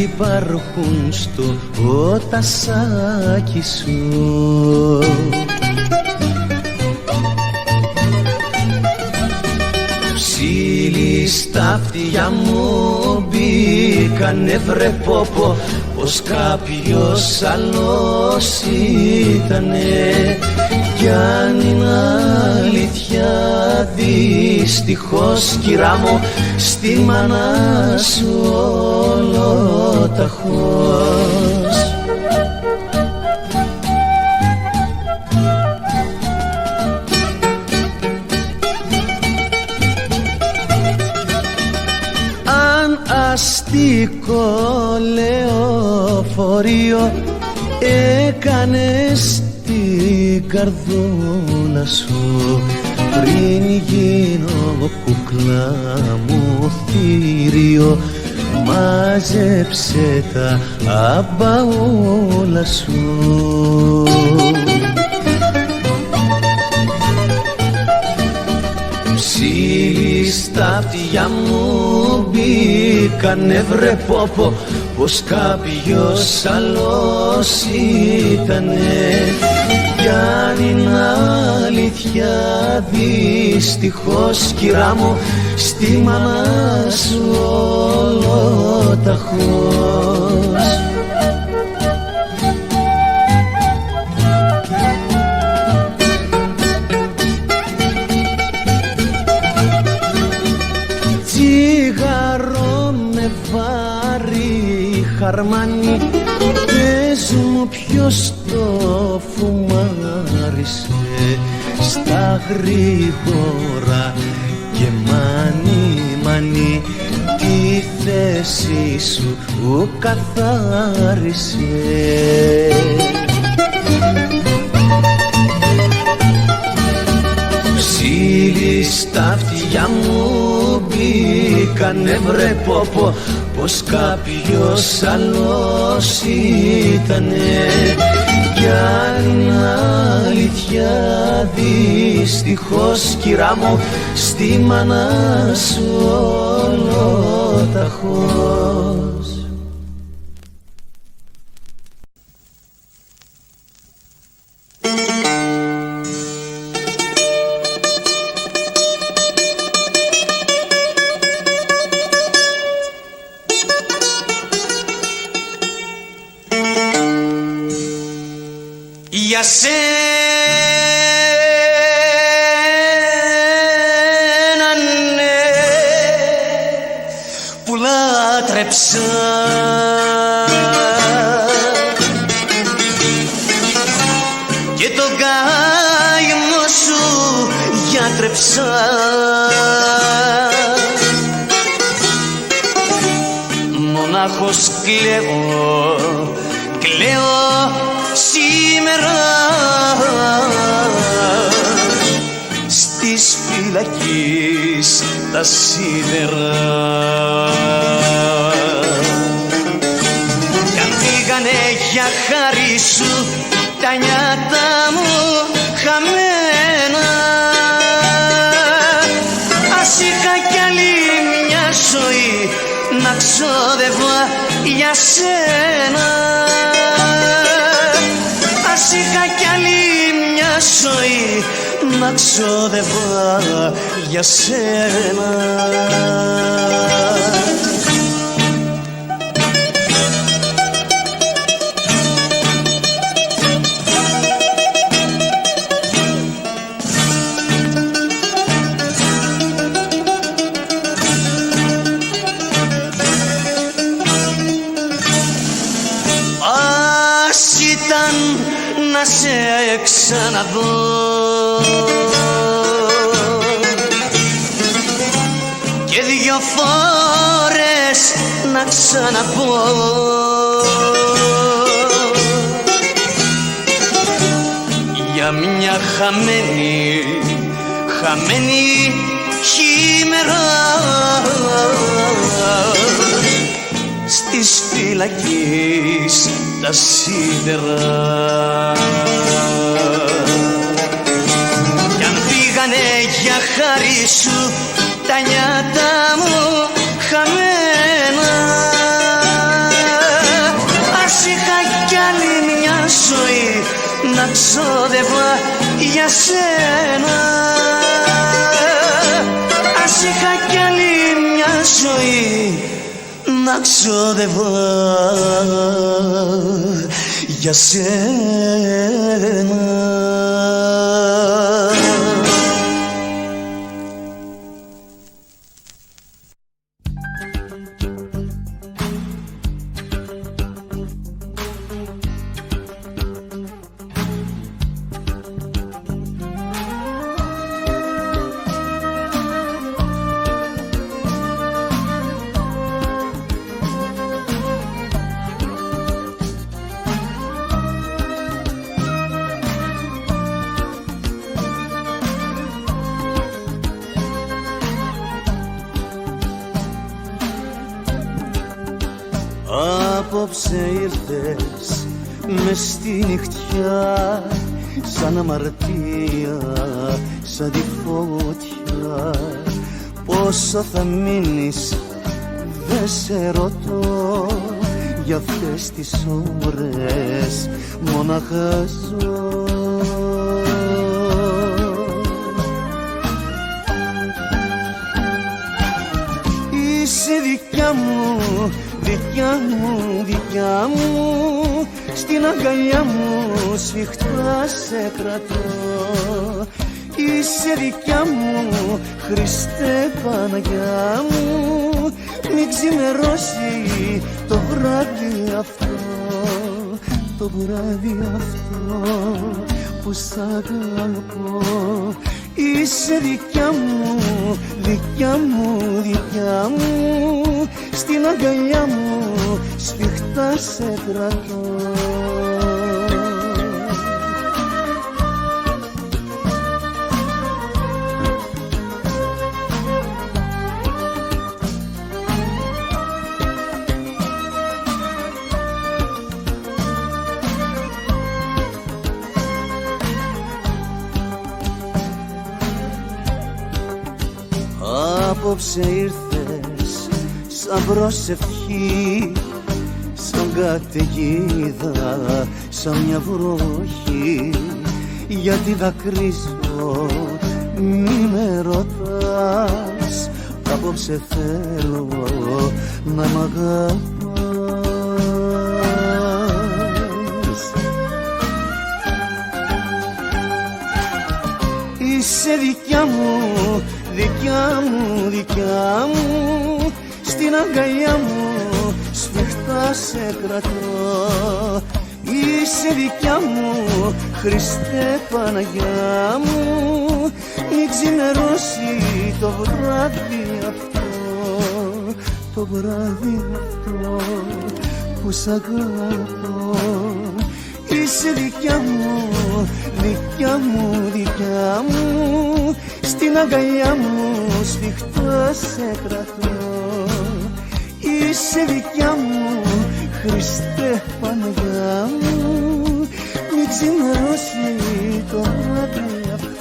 υπάρχουν στο τασάκι σου. Ψήλοι στα αυτιά μου μπήκανε βρε πόπο, πως κάποιος άλλος ήτανε, κι αν είναι αλήθεια δυστυχώς κυρά μου, στη μάνα σου όλο ταχώς. αστικό λεωφορείο έκανες την καρδούλα σου πριν γίνω κουκλά μου θηρίο. Μάζεψε τα αμπαούλα σου. Ψήλοι στα αυτιά μου μπήκανε βρε πόπο, πως κάποιος άλλος ήτανε. Κι αν είναι αλήθεια δυστυχώς κυρά μου, στη μάνα σου ολοταχώς. Τσιγάρο με βάρη χαρμάνι, πες μου ποιος το φουμάρισε στα γρήγορα και μάνι μάνι τη θέση σου καθάρισε. Ψήλοι στα αυτιά μου μπήκανε βρε πόπο, πως κάποιος άλλος ήτανε. Κι αν είναι αλήθεια δυστυχώς κυρά μου, στη μάνα σου ολοταχώς. Για σένα ναι, που λάτρεψα και τον καημό σου γιατρεψα. Μονάχος κλαίω, κλαίω σήμερα στις φυλακής τα σίδερα. Κι αν πήγανε για χάρη σου τα νιάτα μου χαμένα, ας είχα κι άλλη μια ζωή να ξόδευα για σένα. Ας είχα κι άλλη μια ζωή να ξόδευα για σένα. Να σε ξαναδώ και δυο φορές να ξαναπώ για μια χαμένη, χαμένη χήμερα στις φυλακής τα σίδερα. Κι αν πήγανε για χάρη σου τα νιάτα μου χαμένα, ας είχα κι άλλη μια ζωή να ξόδευα για σένα. Ας είχα κι άλλη μια ζωή να ξόδευα για σένα. Απόψε ήρθες μες στη νυχτιά, σαν αμαρτία, σαν τη φωτιά. Πόσο θα μείνεις δεν σε ρωτώ, για αυτές τις ώρες μόναχα ζω. Είσαι δικιά μου, δικιά μου, δικιά μου, στην αγκαλιά μου σφιχτά σε κρατώ. Είσαι δικιά μου, Χριστέ Παναγιά μου, μην ξημερώσει το βράδυ αυτό, το βράδυ αυτό που σ' αγαπώ. Είσαι δικιά μου, δικιά μου, δικιά μου, στην αγκαλιά μου σφιχτά σε κρατώ. Απόψε ήρθες σαν προσευχή, σαν καταιγίδα, σαν μια βροχή. Γιατί δακρύζω μη με ρωτάς, απόψε θέλω να μ' αγαπάς. Είσαι δικιά μου, δικιά μου, δικιά μου, στην αγκαλιά μου σφιχτά σε κρατώ. Είσαι δικιά μου, Χριστέ Παναγιά μου, μην ξημερώσει το βράδυ αυτό, το βράδυ αυτό που σ' αγαπώ. Είσαι δικιά μου, δικιά μου, δικιά μου, στην αγκαλιά μου σφιχτά σε κρατώ. Είσαι δικιά μου, Χριστέ Παναγιά μου, μην ξημερώσει το βράδυ αυτό.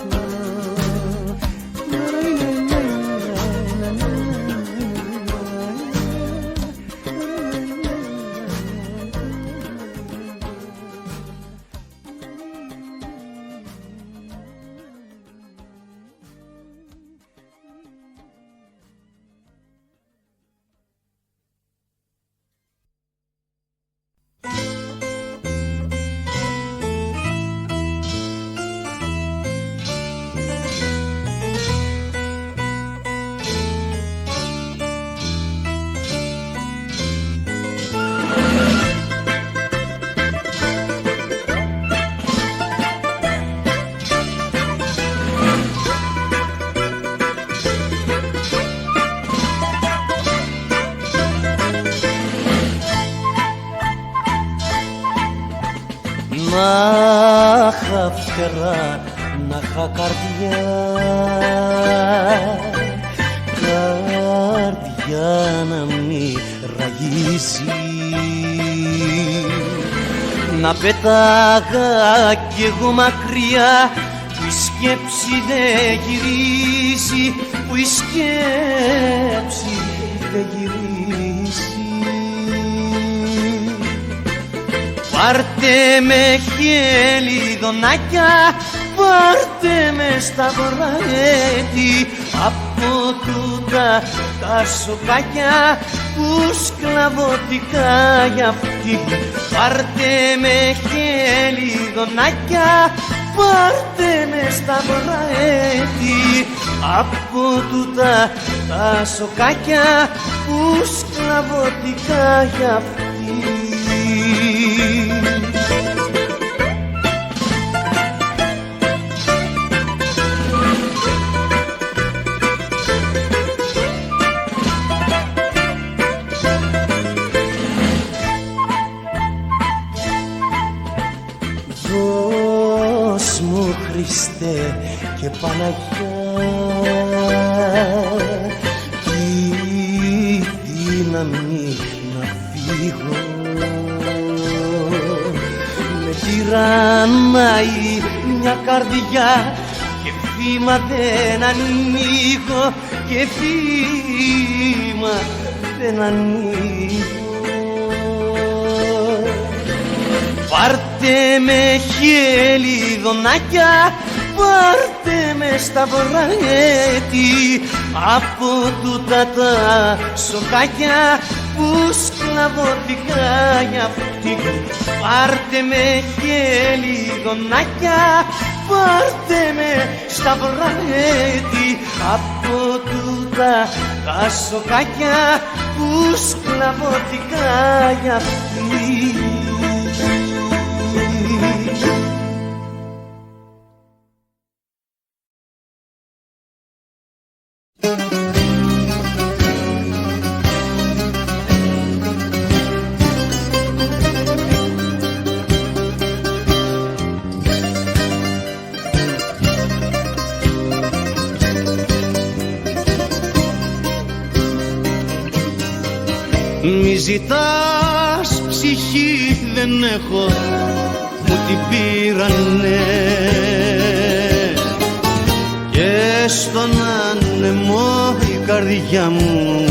Να είχα φτερά, να είχα καρδιά, καρδιά να μη ραγίζει, να πετάγα κι εγώ μακριά, που η σκέψη δεν γυρίζει, που η σκέψη δεν γυρίζει. Πάρτε με χελιδονάκια, πάρτε με στα βοραέτη, από τούτα τα σοκάκια που σκλαβωτικά για αυτή. Πάρτε με χελιδονάκια, πάρτε με στα βοραέτη, από τούτα τα σοκάκια που σκλαβωτικά για αυτή. Δώσ' μου Χριστέ και Παναγιά τη δύναμη να φύγω, τυραννάει μια καρδιά και θύμα δεν ανοίγω, και θύμα δεν ανοίγω. Πάρτε με χελιδονάκια, πάρτε με σταυράτη από τούτα τα σοκάκια που σκλαβώθηκα για αυτή. Πάρτε με χελιδονάκια, πάρτε με σταυράτη από τούτα τα σοκάκια που σκλαβώθηκα για αυτή. Μη ζητάς ψυχή, δεν έχω, μου την πήρανε και στον άνεμο η καρδιά μου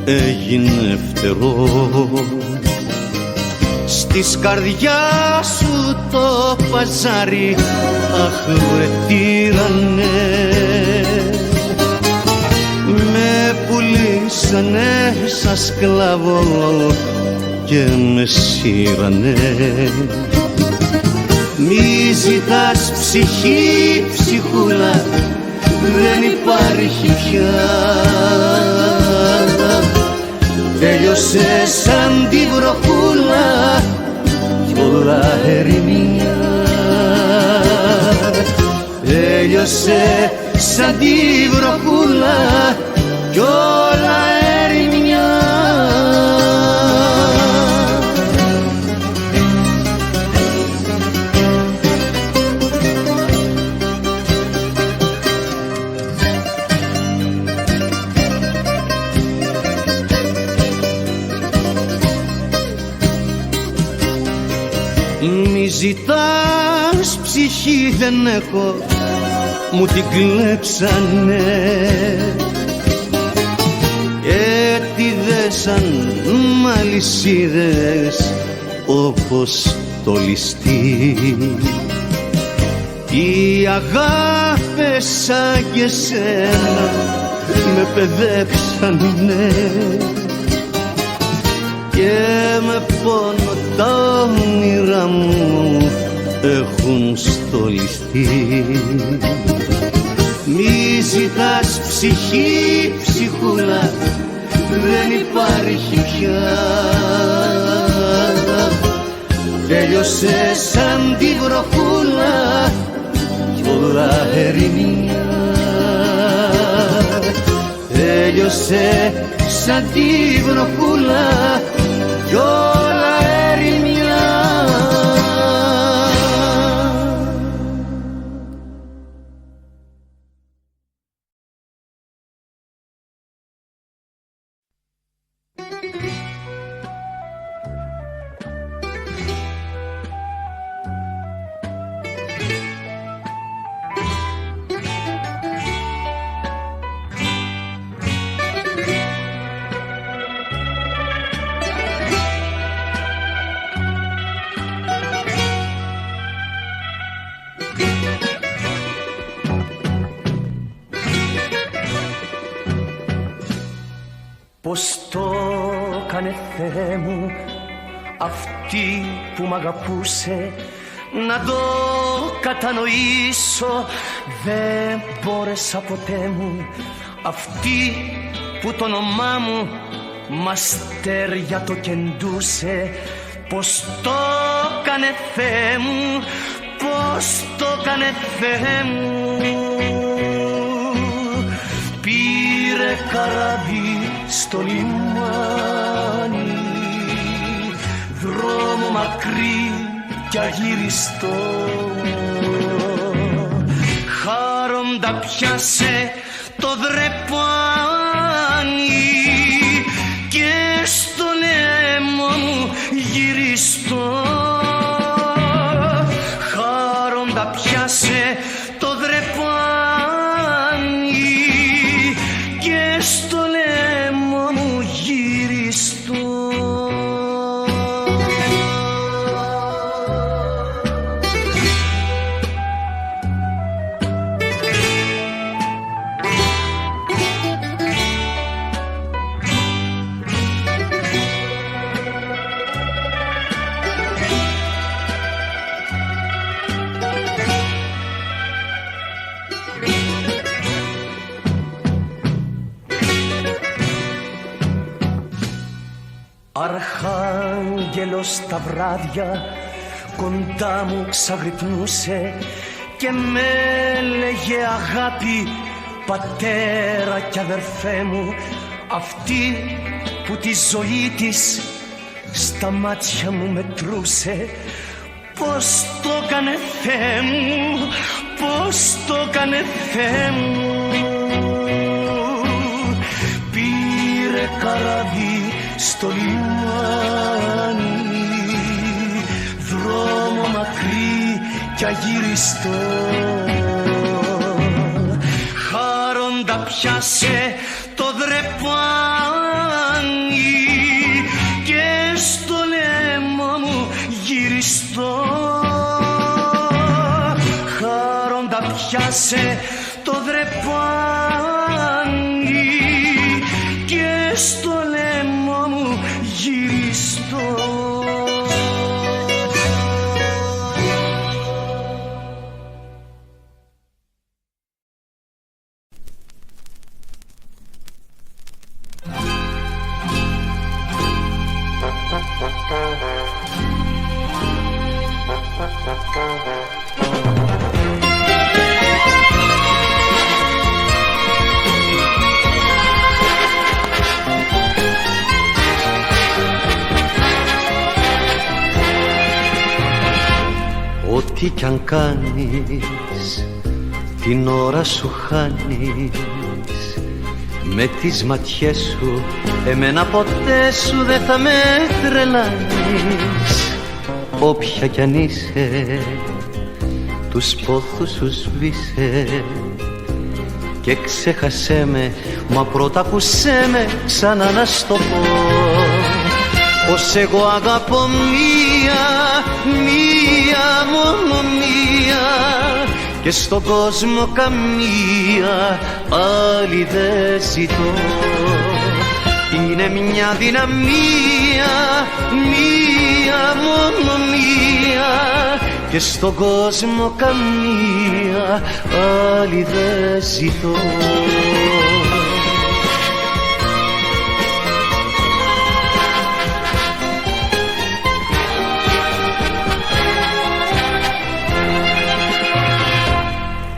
έγινε φτερό. Στις καρδιά σου το παζάρι, αχ βρε τύρανε, με πουλήσανε σαν σκλάβο και με σύρανε. Μη ζητάς ψυχή, ψυχούλα, δεν υπάρχει πια. Τέλειωσε σαν τη βροχούλα κι όλα ερημιά. Τέλειωσε σαν τη βροχούλα κι όλα ερημιά. Μη ζητάς ψυχή, δεν έχω, μου την κλέψανε και τη δέσαν μ' αλυσίδες όπως το ληστή. Οι αγάπες σαν και σένα με παιδέψανε και με πόνο τα όνειρά μου έχουν στολιστεί. Μη ζητάς ψυχή, ψυχούλα, δεν υπάρχει πια. Τέλειωσε σαν τη βροχούλα κι όλα ερημιά. Τέλειωσε σαν τη βροχούλα κι όλα ερημιά. Πώς το κάνε Θεέ μου αυτή που μ' αγαπούσε, να το κατανοήσω δεν μπόρεσα ποτέ μου, αυτή που το όνομά μου μαστέρια το κεντούσε. Πώς το κάνε Θεέ μου, πώς το κάνε Θεέ μου. Πήρε καράβι στο λιμάνι, δρόμο μακρύ κι αγύριστο, χάροντα πιάσε το δρεπάνι και στο λαιμό μου γυριστό. Αρχάγγελος τα βράδια κοντά μου ξαγρυπνούσε και με έλεγε αγάπη, πατέρα κι αδερφέ μου, αυτή που τη ζωή της στα μάτια μου μετρούσε. Πώς το έκανε Θεέ μου, πώς το έκανε Θεέ μου. Πήρε καράβι στο λιμάνι, δρόμο μακρύ κι αγύριστο. Χάροντα πιάσε το δρεπάνι και στο λαιμό μου γυριστό. Χάροντα πιάσε το δρεπάνι και στο λαιμό μου γυριστό. Ό,τι κι αν κάνεις, την ώρα σου χάνεις. Με τις ματιές σου εμένα ποτέ σου δεν θα με τρελάνεις. Όποια κι αν είσαι, τους πόθους σου σβήσε και ξέχασέ με, μα πρώτα ακούσέ με ξανά να στο πω. Πως εγώ αγαπώ μία, μόνο μία, και στον κόσμο καμία άλλη δεν ζητώ. Είναι μια δυναμία, μόνο μία, και στον κόσμο καμία άλλη δεν ζητώ.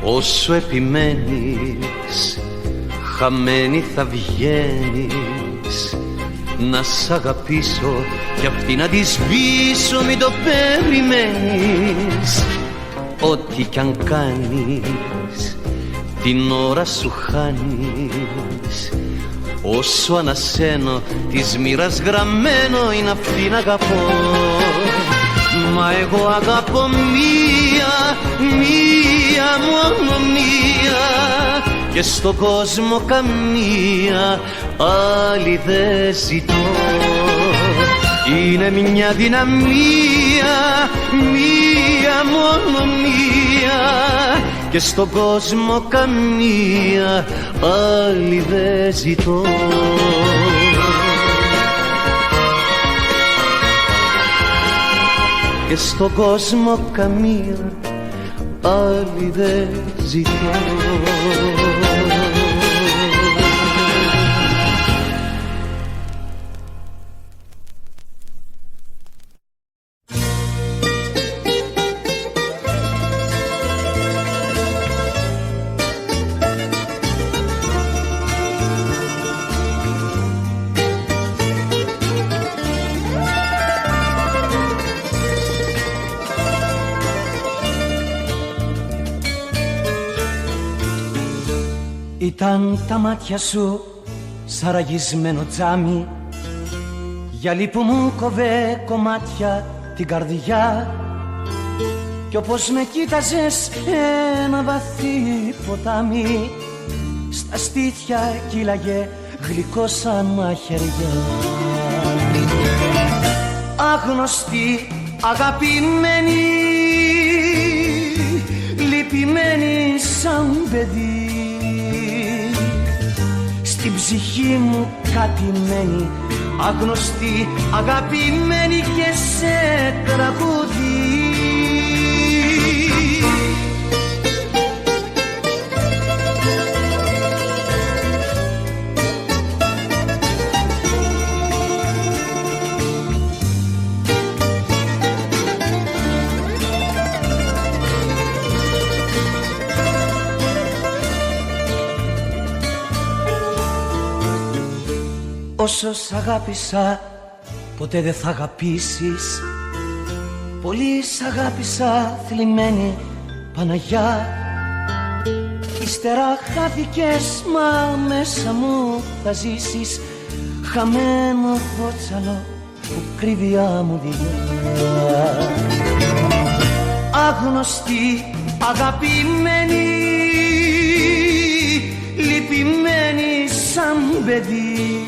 Όσο επιμένεις, χαμένη θα βγαίνεις. Να σ' αγαπήσω κι αυτή να τη σβήσω, μην το περιμένεις. Ό,τι κι αν κάνεις, την ώρα σου χάνεις. Όσο ανασένω, της μοίρας γραμμένο είναι αυτή να αγαπώ. Μα εγώ αγαπώ μία, μόνο μία, και στον κόσμο καμία άλλη δεν ζητώ. Είναι μια δυναμία, μόνο μία, και στον κόσμο καμία άλλη δεν ζητώ. Και στον κόσμο καμία άλλη δεν ζητώ. Ήταν τα μάτια σου σαραγισμένο τζάμι, γυαλί που μου κοβέ κομμάτια την καρδιά. Κι όπως με κοίταζες ένα βαθύ ποτάμι, στα στήθια κύλαγε γλυκό σαν μαχαιριά. Άγνωστη, αγαπημένη, λυπημένη σαν παιδί, στην ψυχή μου κατημένη, άγνωστη, αγαπημένη και σε τραγούδι. Όσο σ' αγάπησα ποτέ δεν θα αγαπήσεις. Πολύ σ' αγάπησα θλιμμένη Παναγιά. Ύστερα χάθηκες μα μέσα μου θα ζήσεις. Χαμένο βότσαλο που κρύβει άμμουδιά. Άγνωστη, αγαπημένη, λυπημένη σαν παιδί.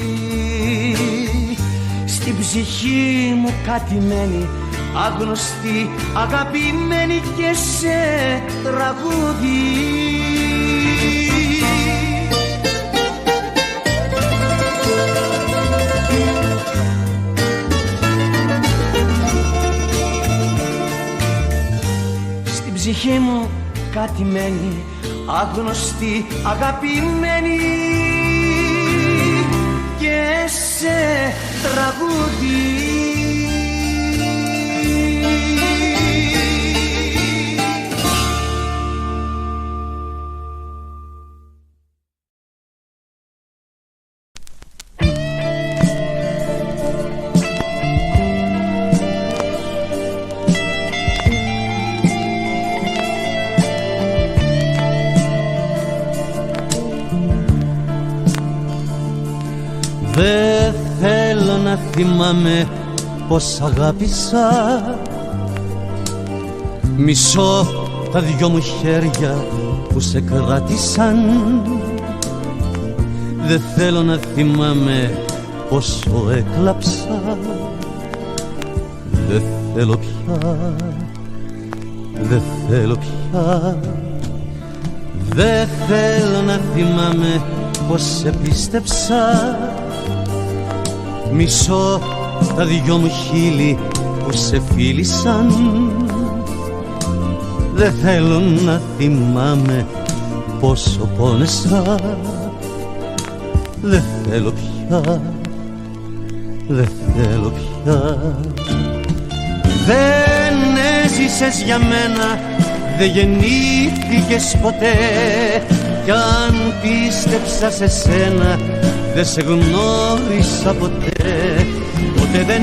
Στην ψυχή μου κάτι μένει, άγνωστη, αγαπημένη και σε τραγούδι. Στην ψυχή μου κάτι μένει, άγνωστη, αγαπημένη και σε τραγούδι. Δεν θέλω να θυμάμαι πως αγάπησα. Μισώ τα δυο μου χέρια που σε κράτησαν. Δεν θέλω να θυμάμαι πόσο έκλαψα. Δεν θέλω πια, δεν θέλω πια. Δεν θέλω να θυμάμαι πως σε πίστεψα. Μισώ τα δυο μου χείλη που σε φίλησαν. Δεν θέλω να θυμάμαι πόσο πόνεσα. Δεν θέλω πια, δεν θέλω πια. Δεν έζησες για μένα, δεν γεννήθηκες ποτέ. Κι αν πίστεψα σε σένα, δεν σε γνώρισα ποτέ. Ποτέ δεν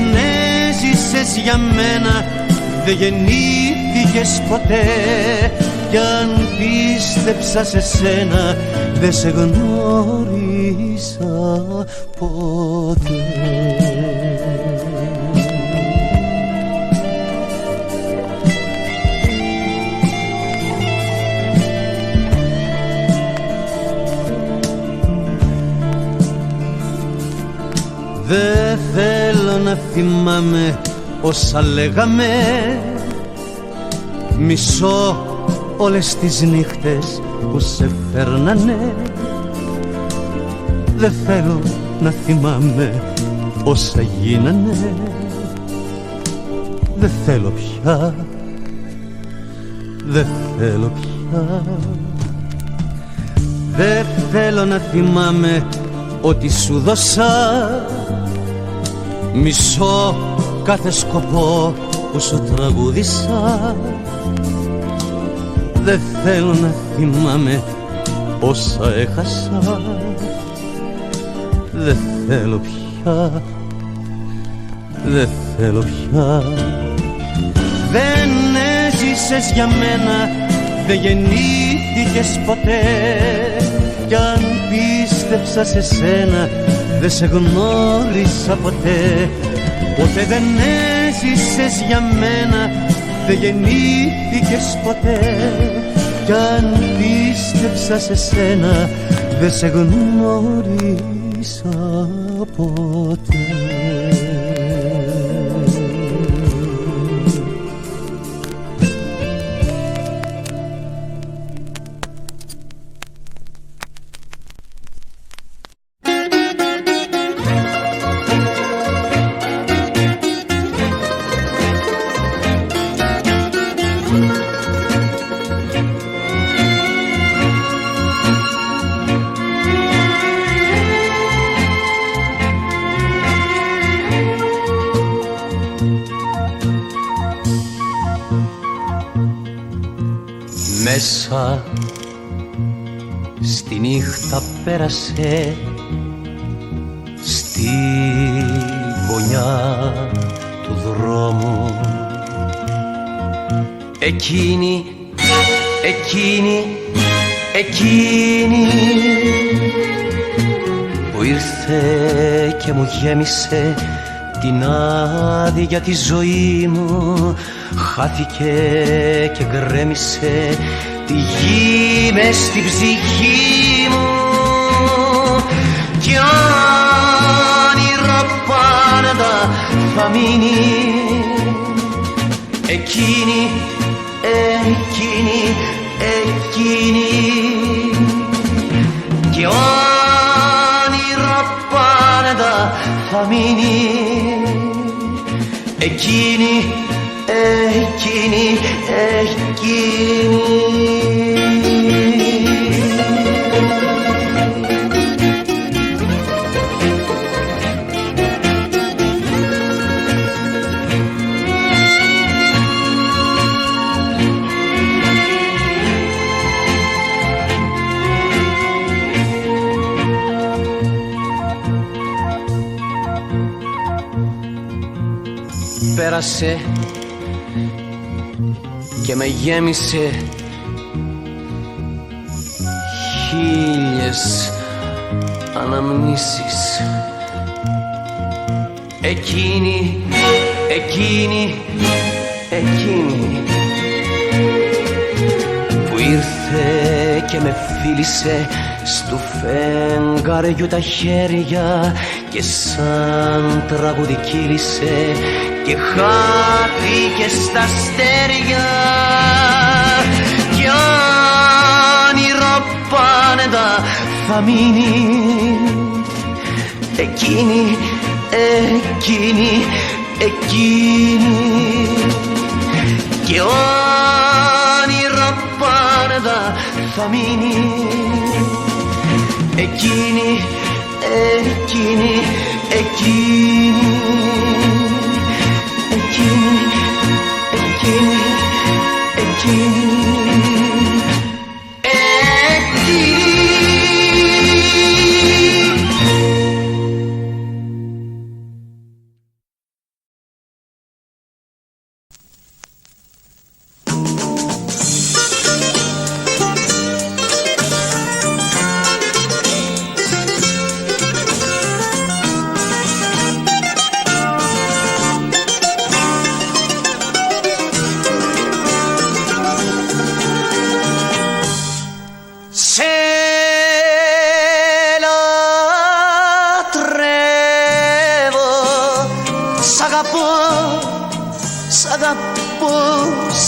έζησες για μένα, δεν γεννήθηκες ποτέ. Κι αν πίστεψα σε σένα, δεν σε γνώρισα ποτέ. Δεν θέλω να θυμάμαι όσα λέγαμε. Μισώ όλες τις νύχτες που σε φέρνανε. Δεν θέλω να θυμάμαι όσα γίνανε. Δεν θέλω πια, δεν θέλω πια. Δεν θέλω να θυμάμαι ό,τι σου δώσα. Μισώ κάθε σκοπό που σου τραγούδισα. Δεν θέλω να θυμάμαι όσα έχασα. Δεν θέλω πια, δεν θέλω πια. Δεν έζησες για μένα, δεν γεννήθηκες ποτέ. Κι αν πίστεψα σε σένα, δεν σε γνώρισα ποτέ. Ποτέ δεν έζησες για μένα, δεν γεννήθηκες ποτέ. Κι αν πίστεψα σε σένα, δεν σε γνώρισα ποτέ. Μέσα στη νύχτα πέρασε, στη γωνιά του δρόμου. Εκείνη, εκείνη, εκείνη που ήρθε και μου γέμισε την άδεια τη ζωή μου, χάθηκε και γκρέμισε τη γη μες στην ψυχή μου. Κι όνειρο πάντα θα μείνει εκείνη, εκείνη, εκείνη. Κι όνειρο πάντα θα μείνει εκείνη, εκείνη, εκείνη. Πέρασε και με γέμισε χίλιες αναμνήσεις. Εκείνη, εκείνη, εκείνη που ήρθε και με φίλησε στου φεγγαριού τα χέρια και σαν τραγούδι κύλησε και χάθηκε στα αστέρια. Κι όνειρο πάντα θα μείνει εκείνη, εκείνη, εκείνη. Κι όνειρο πάντα θα μείνει εκείνη, εκείνη, εκείνη. Εκείνη, εκείνη, εκείνη, εκείνη.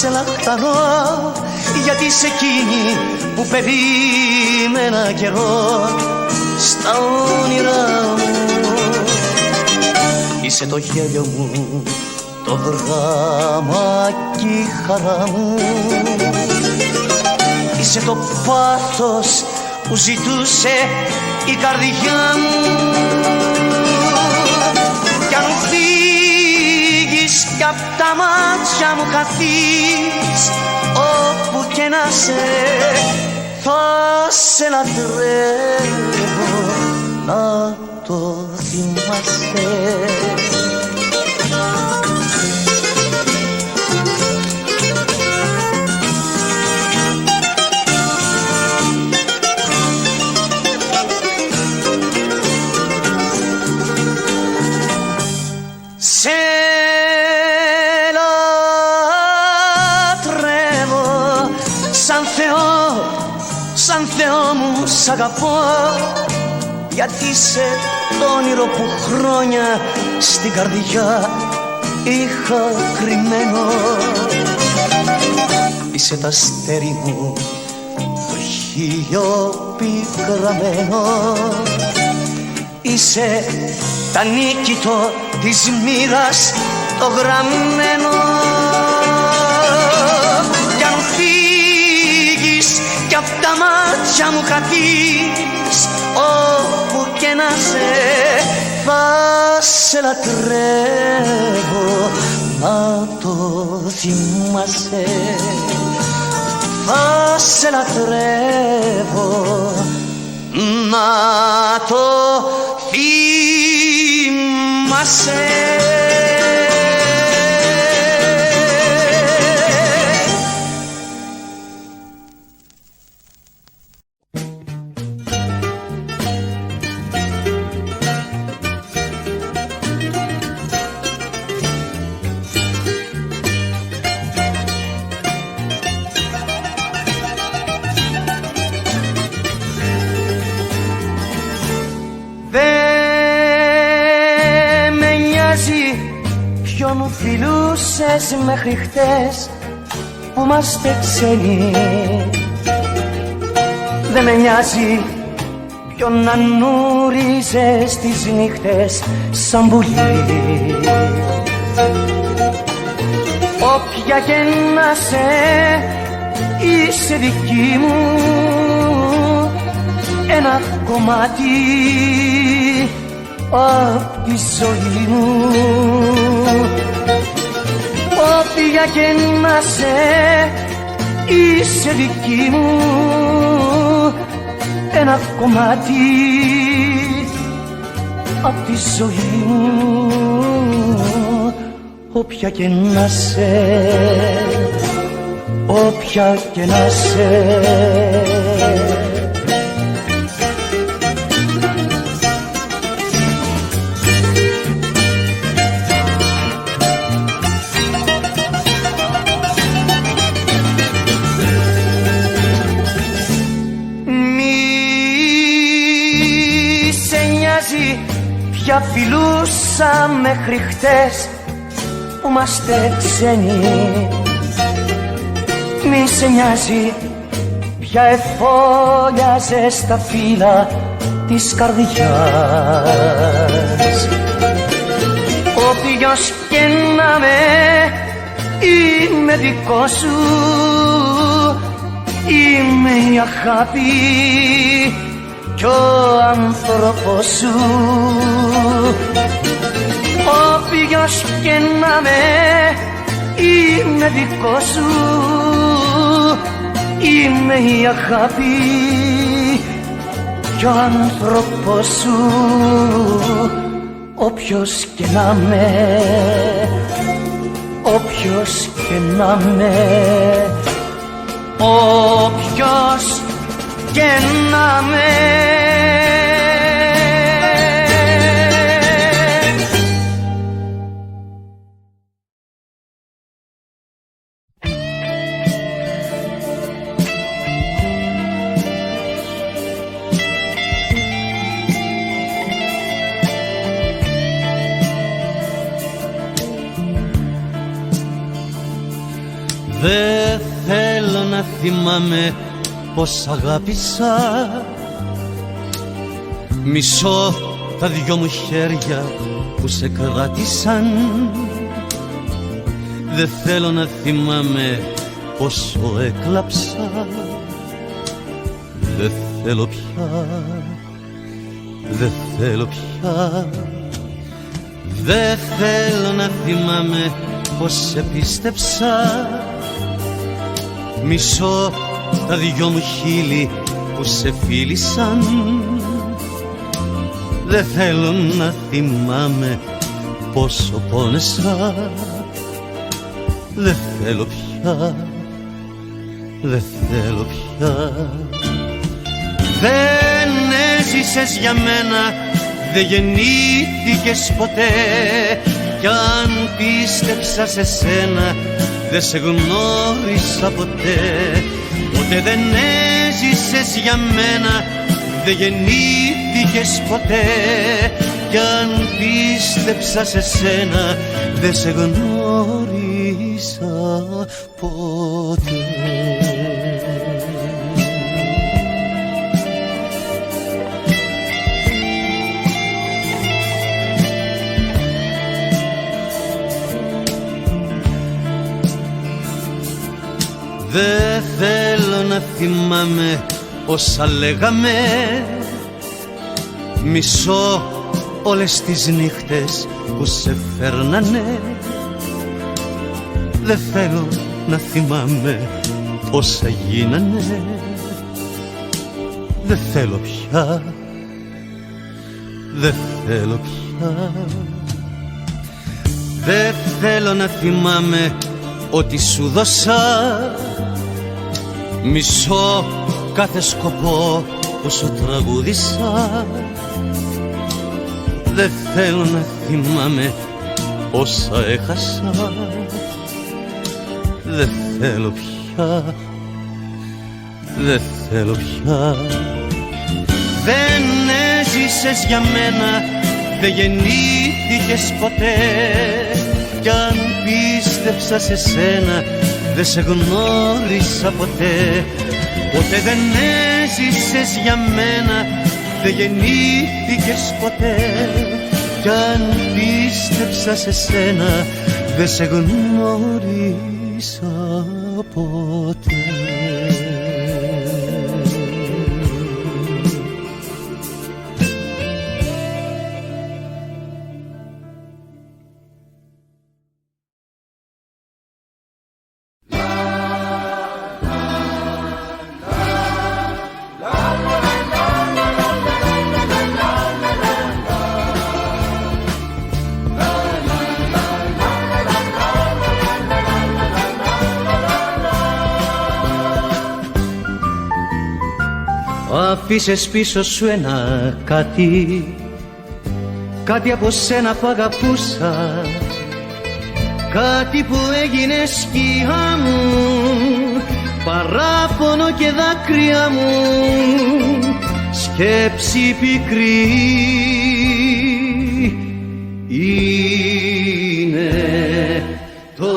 Σε λαχταρώ γιατί είσαι εκείνη που περίμενα καιρό στα όνειρά μου. Είσαι το γέλιο μου, το δράμα κι η χαρά μου. Είσαι το πάθος που ζητούσε η καρδιά μου. Κι αν φύγεις κι απ' τα μάτια μου χαθείς, όπου και να σε θα σε λατρεύω, να το θυμάσαι. Σε λατρεύω σαν Θεό μου σ' αγαπώ, γιατί είσαι το όνειρο που χρόνια στην καρδιά είχα κρυμμένο. Είσαι το αστέρι μου, το χίλιο πικραμένο. Είσαι τα νίκητο της μοίρας το γραμμένο. Κι αν φύγεις κι απ' τα μάτια μου χαθείς, όπου και να σε θα σε λατρεύω, να το θυμάσαι. Θα σε λατρεύω, να το θυμάσαι. νοιάζει ποιον μου φιλούσες μέχρι χτες που είμαστε ξένοι. Δεν με νοιάζει ποιον ανούριζες τις νύχτες σαν πουλί. Όποια και να σε είσαι δική μου, ένα κομμάτι απ' τη ζωή μου. Όποια και να σε είσαι δική μου, ένα κομμάτι απ' τη ζωή μου. Όποια και να σε, όποια και να σε. Ποια φιλούσα μέχρι χτες που είμαστε ξένοι. Μη σε νοιάζει ποια εφόλιαζες στα φύλλα της καρδιάς. Όποιος και να με είμαι δικό σου, είμαι η αγάπη κι ο άνθρωπος σου. Όποιος και να με είμαι δικό σου, είμαι η αγάπη κι ο άνθρωπος σου. Όποιος και να με, όποιος και να με, όποιος και να με. Δεν θέλω να θυμάμαι πως αγάπησα. Μισώ τα δυο μου χέρια που σε κράτησαν. Δεν θέλω να θυμάμαι πόσο έκλαψα. Δεν θέλω πια, δεν θέλω πια. Δεν θέλω να θυμάμαι πως σε πίστεψα. Μισώ τα δυο μου χείλη που σε φίλησαν. Δεν θέλω να θυμάμαι πόσο πόνεσα. Δεν θέλω πια, δεν θέλω πια. Δεν έζησες για μένα, δεν γεννήθηκες ποτέ. Κι αν πίστεψα σε σένα, δεν σε γνώρισα ποτέ. Ποτέ δεν έζησες για μένα, δεν γεννήθηκες ποτέ. Κι αν πίστεψα σε σένα, δεν σε γνώρισα ποτέ. Δεν θέλω να θυμάμαι όσα λέγαμε. Μισώ όλες τις νύχτες που σε φέρνανε. Δεν θέλω να θυμάμαι όσα γίνανε. Δεν θέλω πια, δεν θέλω πια. Δεν θέλω να θυμάμαι ό,τι σου δώσα. Μισώ κάθε σκοπό που σου τραγούδισα. Δεν θέλω να θυμάμαι όσα έχασα. Δεν θέλω πια, δεν θέλω πια. Δεν έζησες για μένα, δεν γεννήθηκες γεννήθηκες ποτέ. Κι αν πίστεψα σε σένα δεν σε γνώρισα ποτέ. Ποτέ δεν έζησες για μένα, δεν γεννήθηκες ποτέ. Κι αν πίστεψα σε σένα δεν σε γνώρισα ποτέ. Αφήσες πίσω σου ένα κάτι, κάτι από σένα που αγαπούσα, κάτι που έγινε σκιά μου, παράπονο και δάκρυα μου, σκέψη πικρή. Είναι το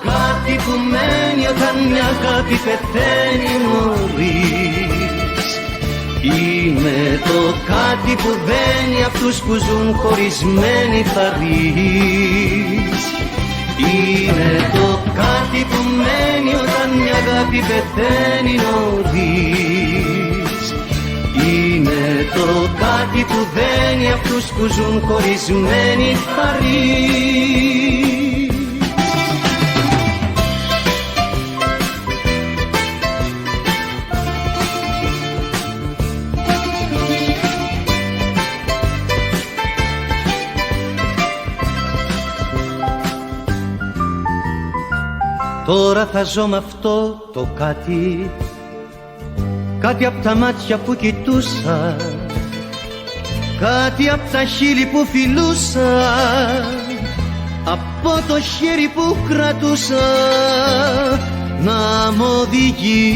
κάτι που μένει όταν μια αγάπη πεθαίνει νωρίς. Είναι το κάτι που δένει αυτούς που ζουν χωρισμένοι χαρείς. Είναι το κάτι που μένει όταν μια αγάπη πεθαίνει νωρίς. Είναι το κάτι που δένει αυτούς που ζουν χωρισμένοι χαρείς. Τώρα θα ζω με αυτό το κάτι, κάτι απ' τα μάτια που κοιτούσα, κάτι απ' τα χείλη που φιλούσα, από το χέρι που κρατούσα να μ' οδηγεί.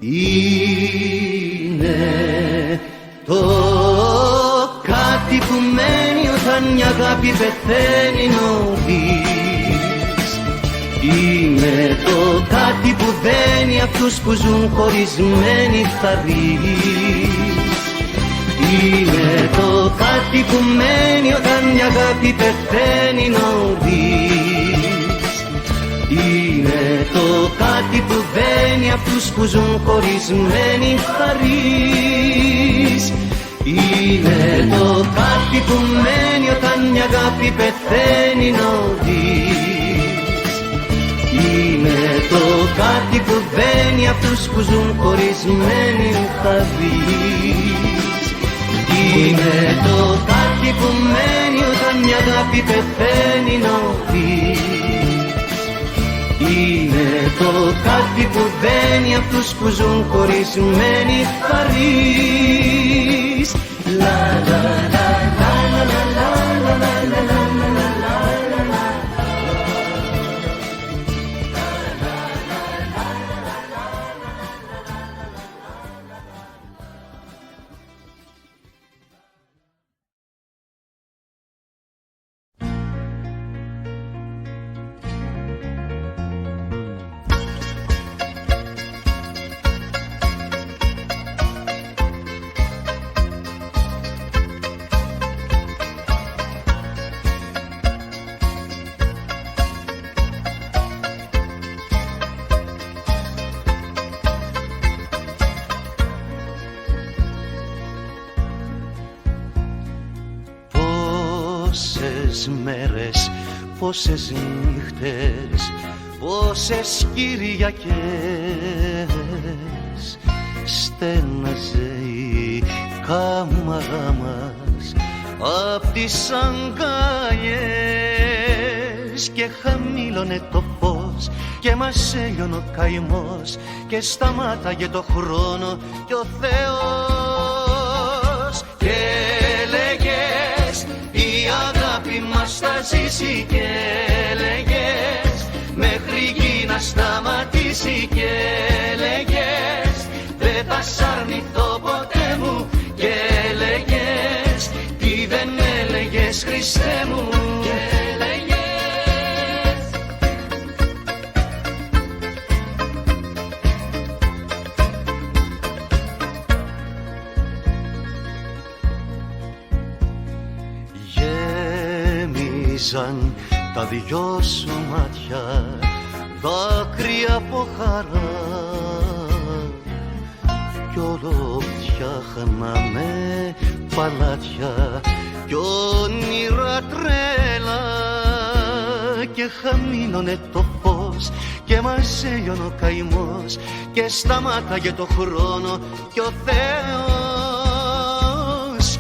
Είναι το κάτι που μένει όταν μια αγάπη πεθαίνει νωρίς. Είναι το κάτι που δένει αυτούς που ζουν χωρισμένοι χαρείς. Είναι το κάτι που μένει όταν μια αγάπη πεθαίνει νωρίς. Είναι το κάτι που δένει αυτούς που ζουν χωρισμένοι χαρείς. Είναι το κάτι που μένει όταν μια αγάπη πεθαίνει νωρίς. Είναι το κάτι που δένει αυτούς που ζουν χωρισμένοι χαρείς. Είναι το κάτι που μένει όταν μια αγάπη πεθαίνει νωρίς. Είναι το κάτι που δένει αυτούς που ζουν χωρισμένοι χαρείς. La la la la la la la la la la. Πόσες μέρες, πόσες νύχτες, πόσες Κυριακές στέναζε η κάμαρα μας απ' τις αγκαλιές και χαμήλωνε το φως και μας έλειωνε ο καημός και σταμάταγε το χρόνο και ο Θεός και έλεγες η αγάπη μας θα ζήσει και έλεγες μέχρι γη να σταματήσει και έλεγες δεν θα σ' αρνηθώ ποτέ μου και έλεγες γέμιζαν τα δυο σου μάτια δάκρυα από χαρά κι όλο φτιάχναμε παλάτια κι όνειρα τρέλα και χαμήλωνε το φως και μας έλειωνε ο καημός και σταμάταγε το χρόνο κι ο Θεός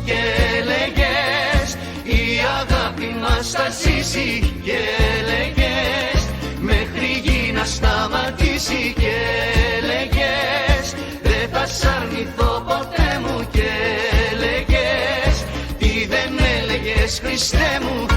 και έλεγες η αγάπη μας θα ζήσει και έλεγες μέχρι γη να σταματήσει και έλεγες δεν θα σ' αρνηθώ ποτέ μου και έλεγες τι δεν έλεγες Χριστέ μου